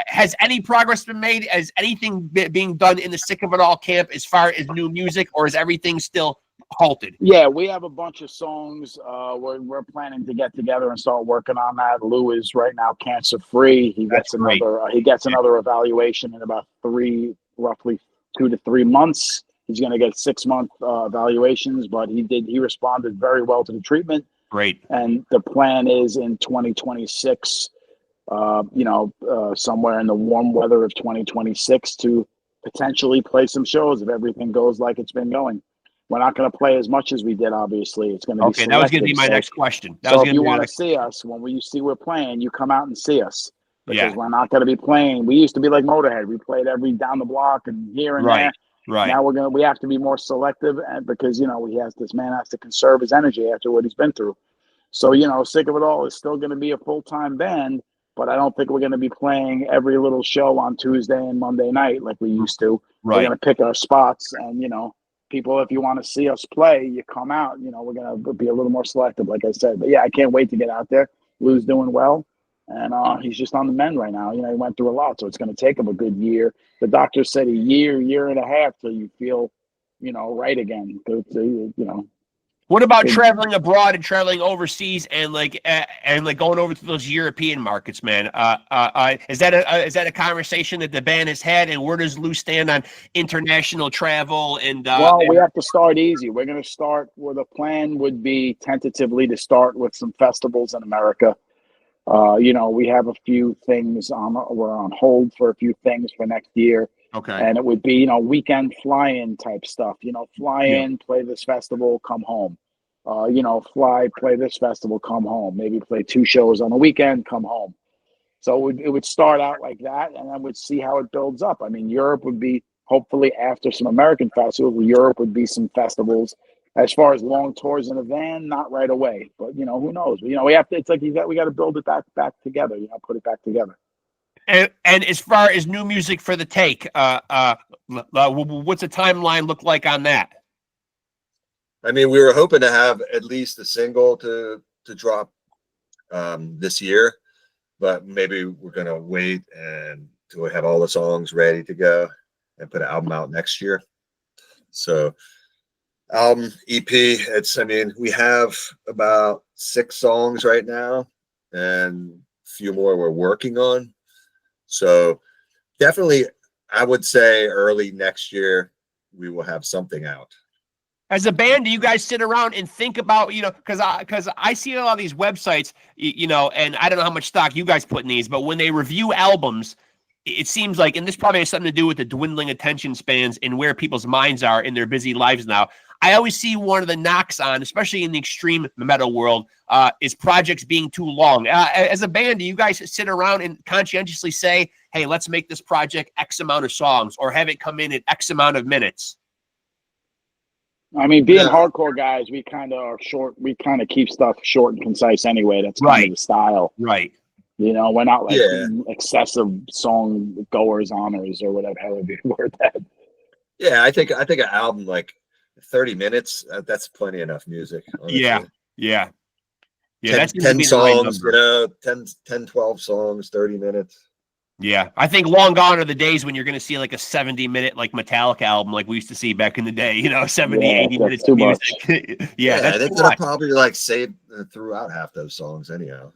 [SPEAKER 1] has any progress been made? Has anything being done in the Sick of It All camp as far as new music, or is everything still halted?
[SPEAKER 2] Yeah, we have a bunch of songs. We're planning to get together and start working on that. Lou is right now cancer free. He gets another evaluation in about roughly 2 to 3 months. He's going to get 6-month evaluations, but he responded very well to the treatment.
[SPEAKER 1] Great.
[SPEAKER 2] And the plan is in 2026. Somewhere in the warm weather of 2026 to potentially play some shows if everything goes like it's been going. We're not going to play as much as we did, obviously. It's going to be selective.
[SPEAKER 1] That was going to be my next question.
[SPEAKER 2] So if you want to see us, when you see we're playing, you come out and see us. because we're not going to be playing. We used to be like Motorhead. We played every down the block and here and there.
[SPEAKER 1] Right.
[SPEAKER 2] Now we have to be more selective, and because this man has to conserve his energy after what he's been through. So Sick of It All is still going to be a full-time band, but I don't think we're going to be playing every little show on Tuesday and Monday night like we used to. We're going to pick our spots, and people, if you want to see us play, you come out. We're going to be a little more selective, like I said. But yeah, I can't wait to get out there. Lou's doing well, and he's just on the mend right now. He went through a lot, so it's going to take him a good year. The doctor said a year and a half till you feel, right again.
[SPEAKER 1] What about traveling abroad and traveling overseas and like going over to those European markets, man? Is that a conversation that the band has had, and where does Lou stand on international travel? Well,
[SPEAKER 2] we have to start easy. We're going to start where the plan would be tentatively to start with some festivals in America. We have a few things we're on hold for a few things for next year.
[SPEAKER 1] Okay.
[SPEAKER 2] And it would be, weekend fly-in type stuff, fly in, play this festival, come home. Play this festival, come home. Maybe play 2 shows on a weekend, come home. So it would start out like that, and then we'd see how it builds up. I mean, Europe would be, hopefully after some American festivals, Europe would be some festivals. As far as long tours in a van, not right away. But, who knows? We have to, it's like we got to build it back together, put it back together.
[SPEAKER 1] And as far as new music for the Take, what's the timeline look like on that?
[SPEAKER 3] I mean, we were hoping to have at least a single to drop this year, but maybe we're gonna wait until we have all the songs ready to go and put an album out next year. So, album, EP. We have about 6 songs right now, and a few more we're working on. So definitely, I would say early next year, we will have something out.
[SPEAKER 1] As a band, do you guys sit around and think about, because I see a lot of these websites, and I don't know how much stock you guys put in these, but when they review albums, it seems like, and this probably has something to do with the dwindling attention spans and where people's minds are in their busy lives now. I always see one of the knocks on, especially in the extreme metal world, is projects being too long. As a band, do you guys sit around and conscientiously say, hey, let's make this project X amount of songs, or have it come in at X amount of minutes?
[SPEAKER 2] I mean, being hardcore guys, we kind of are short. We kind of keep stuff short and concise anyway. That's kind of the style.
[SPEAKER 1] Right.
[SPEAKER 2] We're not like excessive song goers, honors, or whatever, however you word that.
[SPEAKER 3] Yeah, I think an album like 30 minutes, that's plenty enough music. Honestly.
[SPEAKER 1] Yeah.
[SPEAKER 3] 10 songs, 10, 12 songs, 30 minutes.
[SPEAKER 1] Yeah, I think long gone are the days when you're going to see like a 70-minute like Metallica album like we used to see back in the day, 70, 80 minutes of music.
[SPEAKER 3] They're going to probably like say throughout half those songs anyhow.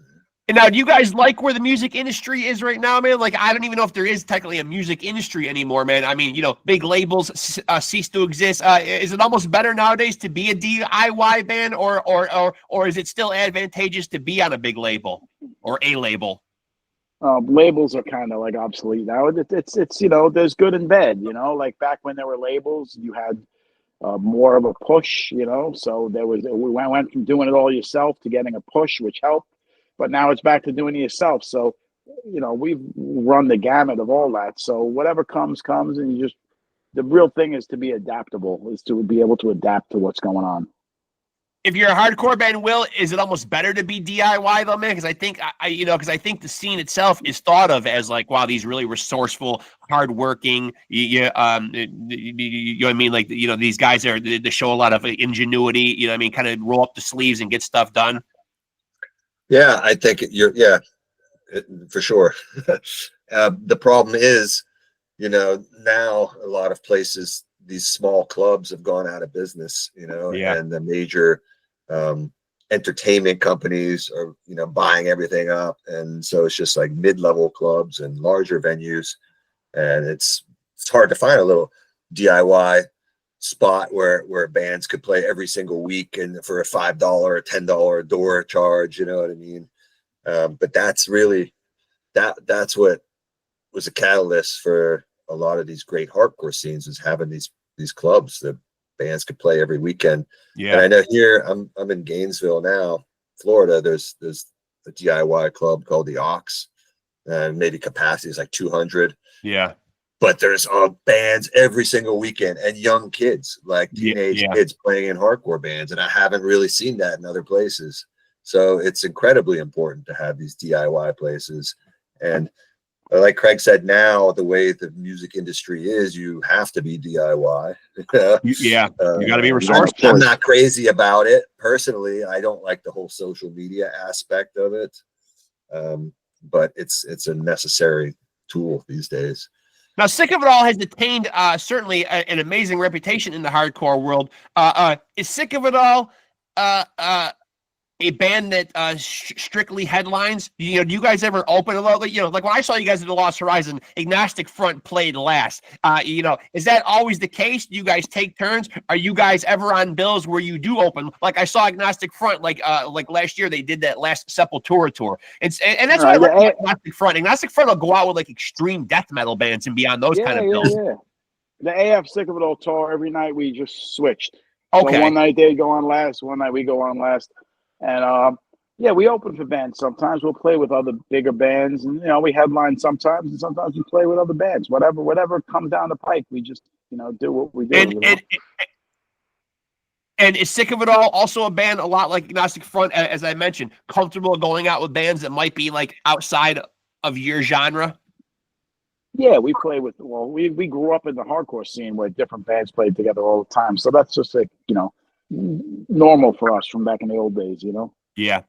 [SPEAKER 1] And now, do you guys like where the music industry is right now, man? Like, I don't even know if there is technically a music industry anymore, man. I mean, big labels cease to exist. Is it almost better nowadays to be a DIY band, or is it still advantageous to be on a big label or a label?
[SPEAKER 2] Labels are kind of like obsolete now. It's there's good and bad. Like back when there were labels, you had more of a push. So we went from doing it all yourself to getting a push, which helped. But now it's back to doing it yourself. So, we've run the gamut of all that. So whatever comes, and the real thing is to be adaptable, is to be able to adapt to what's going on.
[SPEAKER 1] If you're a hardcore band, Will, is it almost better to be DIY though, man? Because I think I think the scene itself is thought of as like, wow, these really resourceful, hardworking. You know what I mean? Like, these guys they show a lot of ingenuity. Kind of roll up the sleeves and get stuff done.
[SPEAKER 3] Yeah, I think for sure. The problem is, now a lot of places, these small clubs have gone out of business, and the major entertainment companies are, buying everything up. And so it's just like mid-level clubs and larger venues. And it's hard to find a little DIY spot where bands could play every single week and for a $5 or $10 door charge, you know what I mean? But that's really that's what was a catalyst for a lot of these great hardcore scenes, is having these clubs that bands could play every weekend. Yeah. And I know here I'm in Gainesville now, Florida. There's a DIY club called the Ox, maybe capacity is like 200.
[SPEAKER 1] Yeah.
[SPEAKER 3] But there's bands every single weekend and young kids, like teenage kids playing in hardcore bands. And I haven't really seen that in other places. So it's incredibly important to have these DIY places. And like Craig said, now the way the music industry is, you have to be DIY.
[SPEAKER 1] You got to be resourceful.
[SPEAKER 3] I'm not crazy about it personally. I don't like the whole social media aspect of it, but it's a necessary tool these days.
[SPEAKER 1] Now, Sick of It All has attained certainly an amazing reputation in the hardcore world. Is Sick of It All a band that strictly headlines? Do you guys ever open a lot? Like when I saw you guys at the Lost Horizon, Agnostic Front played last. Is that always the case? Do you guys take turns? Are you guys ever on bills where you do open? Like I saw Agnostic Front, like last year they did that last Sepultura tour, and that's why I like Agnostic Front. Agnostic Front will go out with like extreme death metal bands and be on those kind of bills.
[SPEAKER 2] Yeah. The AF Sick of It All tour, every night we just switched.
[SPEAKER 1] Okay.
[SPEAKER 2] So one night they go on last, one night we go on last. And we open for bands sometimes. We'll play with other bigger bands, and we headline sometimes, and sometimes we play with other bands. Whatever comes down the pike, we just do what we do.
[SPEAKER 1] And is Sick of It All also a band a lot like Agnostic Front, as I mentioned, comfortable going out with bands that might be like outside of your genre?
[SPEAKER 2] Yeah, we play with. Well, we grew up in the hardcore scene where different bands played together all the time, so that's just like normal for us from back in the old days,
[SPEAKER 1] Yeah.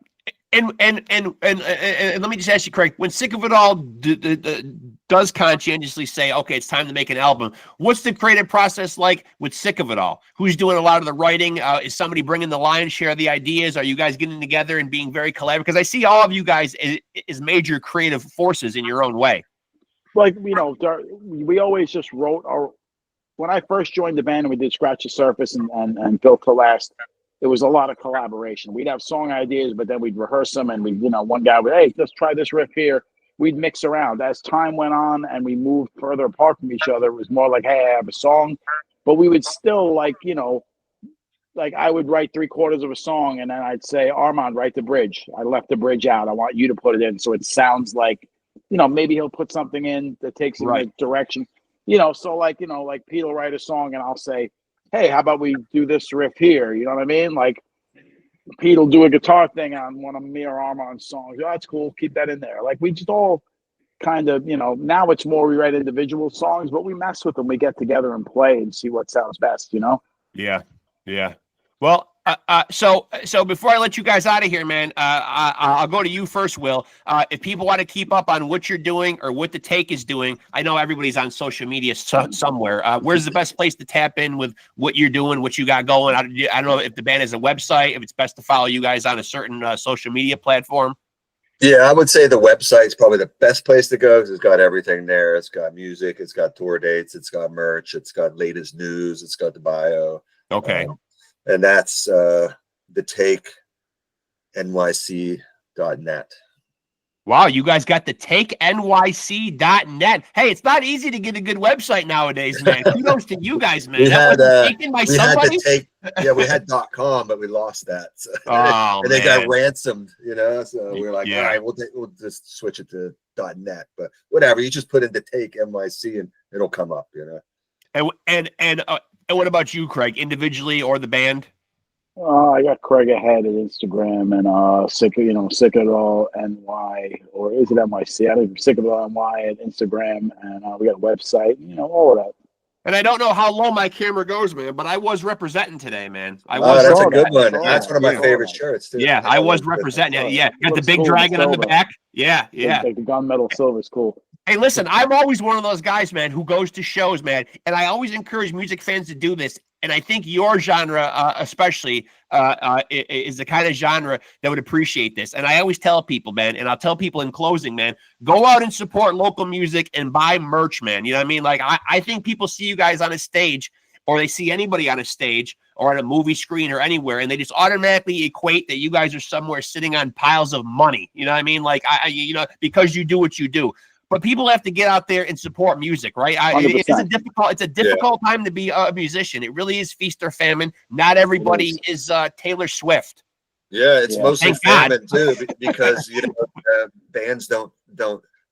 [SPEAKER 1] And let me just ask you, Craig, when Sick of It All does conscientiously say, okay, it's time to make an album, what's the creative process like with Sick of It All? Who's doing a lot of the writing? Is somebody bringing the lion's share of the ideas? Are you guys getting together and being very collaborative? Because I see all of you guys as major creative forces in your own way.
[SPEAKER 2] Like, we always just wrote when I first joined the band and we did Scratch the Surface and Built to Last, it was a lot of collaboration. We'd have song ideas, but then we'd rehearse them, and one guy would, hey, let's try this riff here. We'd mix around. As time went on and we moved further apart from each other, it was more like, hey, I have a song, but we would still like I would write 3/4 of a song, and then I'd say, Armand, write the bridge. I left the bridge out. I want you to put it in so it sounds like, maybe he'll put something in that takes him in a direction. So like Pete will write a song and I'll say, hey, how about we do this riff here? You know what I mean? Like Pete will do a guitar thing on one of me or Armand's songs. Oh, that's cool. Keep that in there. Like we just all kind of, now it's more we write individual songs, but we mess with them. We get together and play and see what sounds best,
[SPEAKER 1] Yeah. Yeah. Well, so before I let you guys out of here, man, I'll go to you first, Will. If people want to keep up on what you're doing or what the Take is doing, I know everybody's on social media somewhere. Where's the best place to tap in with what you're doing, what you got going? I don't know if the band has a website, if it's best to follow you guys on a certain social media platform.
[SPEAKER 3] Yeah, I would say the website is probably the best place to go because it's got everything there. It's got music, it's got tour dates, it's got merch, it's got latest news, it's got the bio.
[SPEAKER 1] Okay.
[SPEAKER 3] And that's the Take NYC.net.
[SPEAKER 1] Wow, you guys got the Take NYC.net. Hey, it's not easy to get a good website nowadays, man. Kudos to you guys, man.
[SPEAKER 3] We had
[SPEAKER 1] somebody?
[SPEAKER 3] We had .com, but we lost that. So.
[SPEAKER 1] Oh,
[SPEAKER 3] and they got ransomed, so we're like, all right, we'll just switch it to .net. But whatever, you just put in the Take NYC and it'll come up,
[SPEAKER 1] And what about you, Craig, individually or the band?
[SPEAKER 2] I got Craig ahead at Instagram and Sick of It All NY, or is it NYC? I don't know, Sick of It All NY at Instagram, and we got a website, all of that.
[SPEAKER 1] And I don't know how low my camera goes, man, but I was representing today, man.
[SPEAKER 3] That's a good one. That's one of my favorite shirts, too.
[SPEAKER 1] Yeah, I was representing. Yeah, got the big dragon on the back. Yeah.
[SPEAKER 2] Like the gunmetal silver is cool.
[SPEAKER 1] Hey, listen, I'm always one of those guys, man, who goes to shows, man, and I always encourage music fans to do this. And I think your genre, especially, is the kind of genre that would appreciate this. And I always tell people, man, and I'll tell people in closing, man, go out and support local music and buy merch, man. You know what I mean? Like, I think people see you guys on a stage, or they see anybody on a stage or on a movie screen or anywhere, and they just automatically equate that you guys are somewhere sitting on piles of money. You know what I mean? Like, because you do what you do. But people have to get out there and support music, right? It's a difficult time to be a musician. It really is feast or famine. Not everybody is Taylor Swift.
[SPEAKER 3] Yeah, it's mostly famine too, because bands don't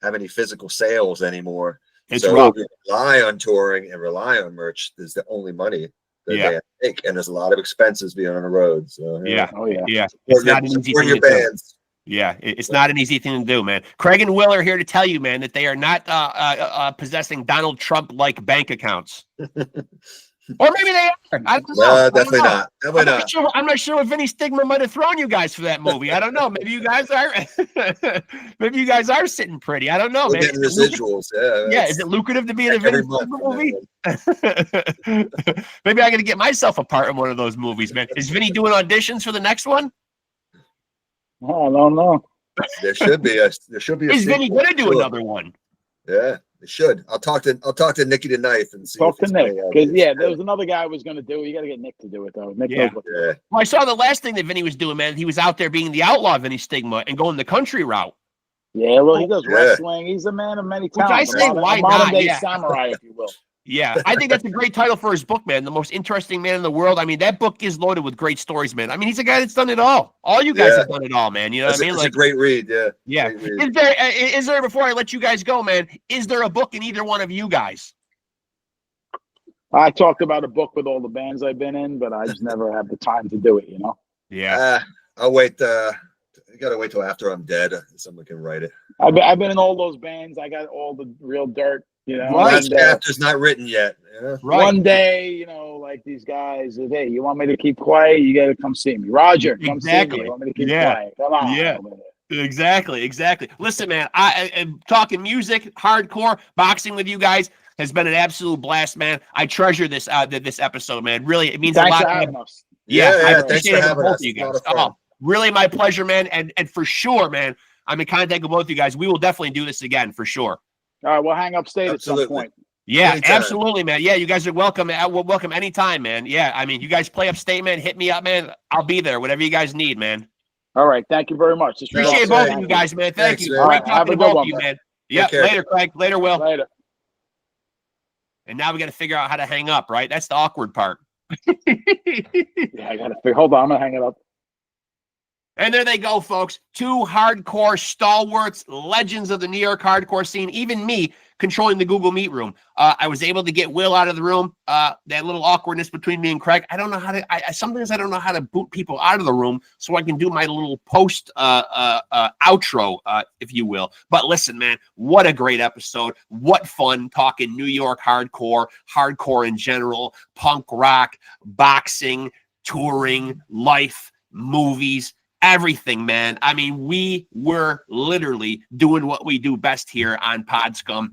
[SPEAKER 3] have any physical sales anymore.
[SPEAKER 1] It's
[SPEAKER 3] so
[SPEAKER 1] rough.
[SPEAKER 3] we rely on touring and rely on merch. Is the only money that they make, and there's a lot of expenses being on the road. So
[SPEAKER 1] it's not an easy thing to do. Yeah, it's not an easy thing to do, man. Craig and Will are here to tell you, man, that they are not possessing Donald Trump-like bank accounts. Or maybe they are. I don't know.
[SPEAKER 3] No, definitely not.
[SPEAKER 1] I'm not sure if Vinny Stigma might have thrown you guys for that movie. I don't know. Maybe you guys are. Maybe you guys are sitting pretty. I don't know.
[SPEAKER 3] We're getting residuals.
[SPEAKER 1] Yeah, is it lucrative to be in a Vinny Stigma movie? Maybe I got to get myself a part in one of those movies, man. Is Vinny doing auditions for the next one?
[SPEAKER 2] I don't know.
[SPEAKER 3] There should be a.
[SPEAKER 1] Is Vinny going to do another one?
[SPEAKER 3] Yeah. It should. I'll talk to Nicky the Knife and see.
[SPEAKER 2] Talk to Nick, because there was another guy who was going to do it. You got to get Nick to do it though. Nick knows what to do.
[SPEAKER 1] Well, I saw the last thing that Vinny was doing, man. He was out there being the outlaw Vinny Stigma and going the country route.
[SPEAKER 2] Yeah, well, he does wrestling. He's a man of many talents.
[SPEAKER 1] Which I say, why not?
[SPEAKER 2] Modern day samurai, if you will.
[SPEAKER 1] Yeah, I think that's a great title for his book, man. The most interesting man in the world. I mean, that book is loaded with great stories, man. I mean, he's a guy that's done it all. All you guys have done it all, man. You know what I mean?
[SPEAKER 3] It's a great read,
[SPEAKER 1] yeah.
[SPEAKER 3] Read.
[SPEAKER 1] Is there, before I let you guys go, man, is there a book in either one of you guys?
[SPEAKER 2] I talked about a book with all the bands I've been in, but I just never have the time to do it, you know?
[SPEAKER 3] Yeah. I'll wait. You got to wait till after I'm dead. Someone can write it.
[SPEAKER 2] I've been in all those bands. I got all the real dirt. You know,
[SPEAKER 3] last chapter's not written yet. Yeah.
[SPEAKER 2] Right. One day, you know, like these guys, hey, you want me to keep quiet? You got to come see me. Roger, come see me. You want me to keep quiet? Come on.
[SPEAKER 1] Yeah. Exactly. Listen, man, I'm talking music, hardcore, boxing with you guys has been an absolute blast, man. I treasure this episode, man. Really, it means a lot.
[SPEAKER 2] Thanks for having us.
[SPEAKER 1] I appreciate it, both of you guys. Really my pleasure, man. And for sure, man, I'm in contact with both of you guys. We will definitely do this again, for sure.
[SPEAKER 2] All right, we'll hang upstate at some point.
[SPEAKER 1] Yeah, anytime. Absolutely, man. Yeah, you guys are welcome. Welcome anytime, man. Yeah, I mean, you guys play upstate, man. Hit me up, man. I'll be there. Whatever you guys need, man.
[SPEAKER 2] All right, thank you very much.
[SPEAKER 1] Appreciate both of you guys, man. Thank you. Great talking to both of you, man. Yeah, later, Craig. Later, Will.
[SPEAKER 2] Later.
[SPEAKER 1] And now we got to figure out how to hang up, right? That's the awkward part.
[SPEAKER 2] Yeah, I got to figure. Hold on, I'm gonna hang it up.
[SPEAKER 1] And there they go, folks. Two hardcore stalwarts, legends of the New York hardcore scene. Even me controlling the Google Meet room. I was able to get Will out of the room. That little awkwardness between me and Craig. I don't know how to. Sometimes I don't know how to boot people out of the room so I can do my little post outro, if you will. But listen, man, what a great episode! What fun talking New York hardcore in general, punk rock, boxing, touring, life, movies. Everything, man. I mean, we were literally doing what we do best here on PodScum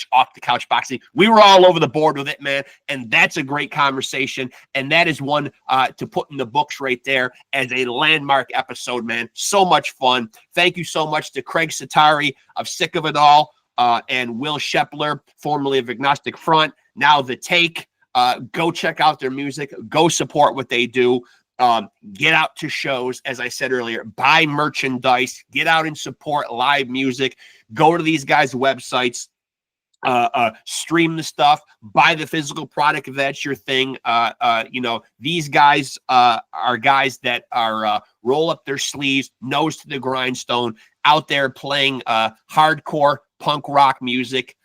[SPEAKER 1] / Off the Couch Boxing. We were all over the board with it, man. And that's a great conversation. And that is one to put in the books right there as a landmark episode, man. So much fun. Thank you so much to CRAIG SETARI of Sick of It All and Will Shepler, formerly of Agnostic Front, now The Take. Go check out their music. Go support what they do. Get out to shows, as I said earlier, buy merchandise, get out and support live music, go to these guys' websites, stream the stuff, buy the physical product if that's your thing. You know, these guys are guys that are roll up their sleeves, nose to the grindstone, out there playing hardcore punk rock music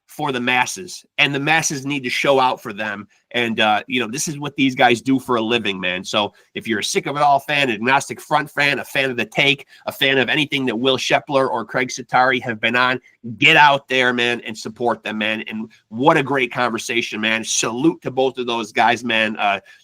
[SPEAKER 1] for the masses, and the masses need to show out for them. And, you know, this is what these guys do for a living, man. So if you're a Sick of It All fan, Agnostic Front fan, a fan of The Take, a fan of anything that Will Shepler or CRAIG SETARI have been on, get out there, man, and support them, man. And what a great conversation, man. Salute to both of those guys, man.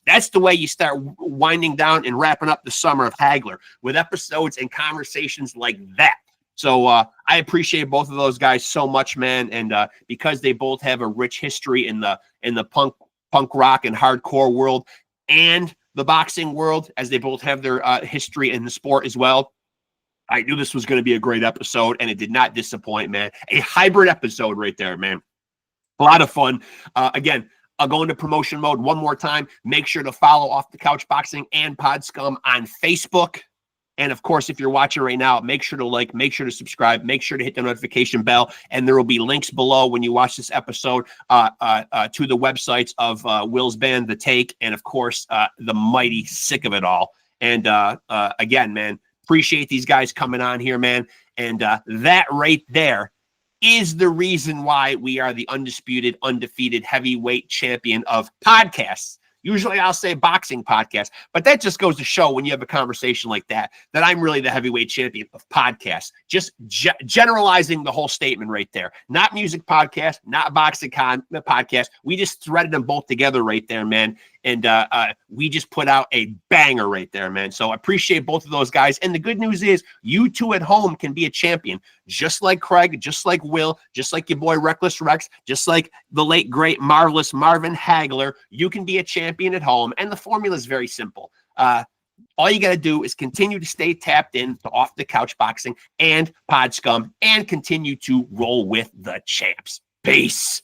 [SPEAKER 1] That's the way you start winding down and wrapping up the summer of Hagler, with episodes and conversations like that. So I appreciate both of those guys so much, man. And because they both have a rich history in the punk rock and hardcore world and the boxing world, as they both have their history in the sport as well, I knew this was going to be a great episode, and it did not disappoint, man. A hybrid episode right there, man. A lot of fun. Again, I'll go into promotion mode one more time. Make sure to follow Off the Couch Boxing and PodScum on Facebook. And of course, if you're watching right now, make sure to like, make sure to subscribe, make sure to hit the notification bell. And there will be links below when you watch this episode to the websites of Will's band, The Take, and of course, the mighty Sick of It All. And again, man, appreciate these guys coming on here, man. And that right there is the reason why we are the undisputed, undefeated heavyweight champion of podcasts. Usually I'll say boxing podcast, but that just goes to show when you have a conversation like that I'm really the heavyweight champion of podcasts. Just generalizing the whole statement right there. Not music podcast, not boxing podcast. We just threaded them both together right there, man. And we just put out a banger right there, man. So I appreciate both of those guys. And the good news is you two at home can be a champion, just like Craig, just like Will, just like your boy Reckless Rexx, just like the late, great, marvelous Marvin Hagler. You can be a champion at home. And the formula is very simple. All you got to do is continue to stay tapped in to Off the Couch Boxing and Pod Scum and continue to roll with the champs. Peace.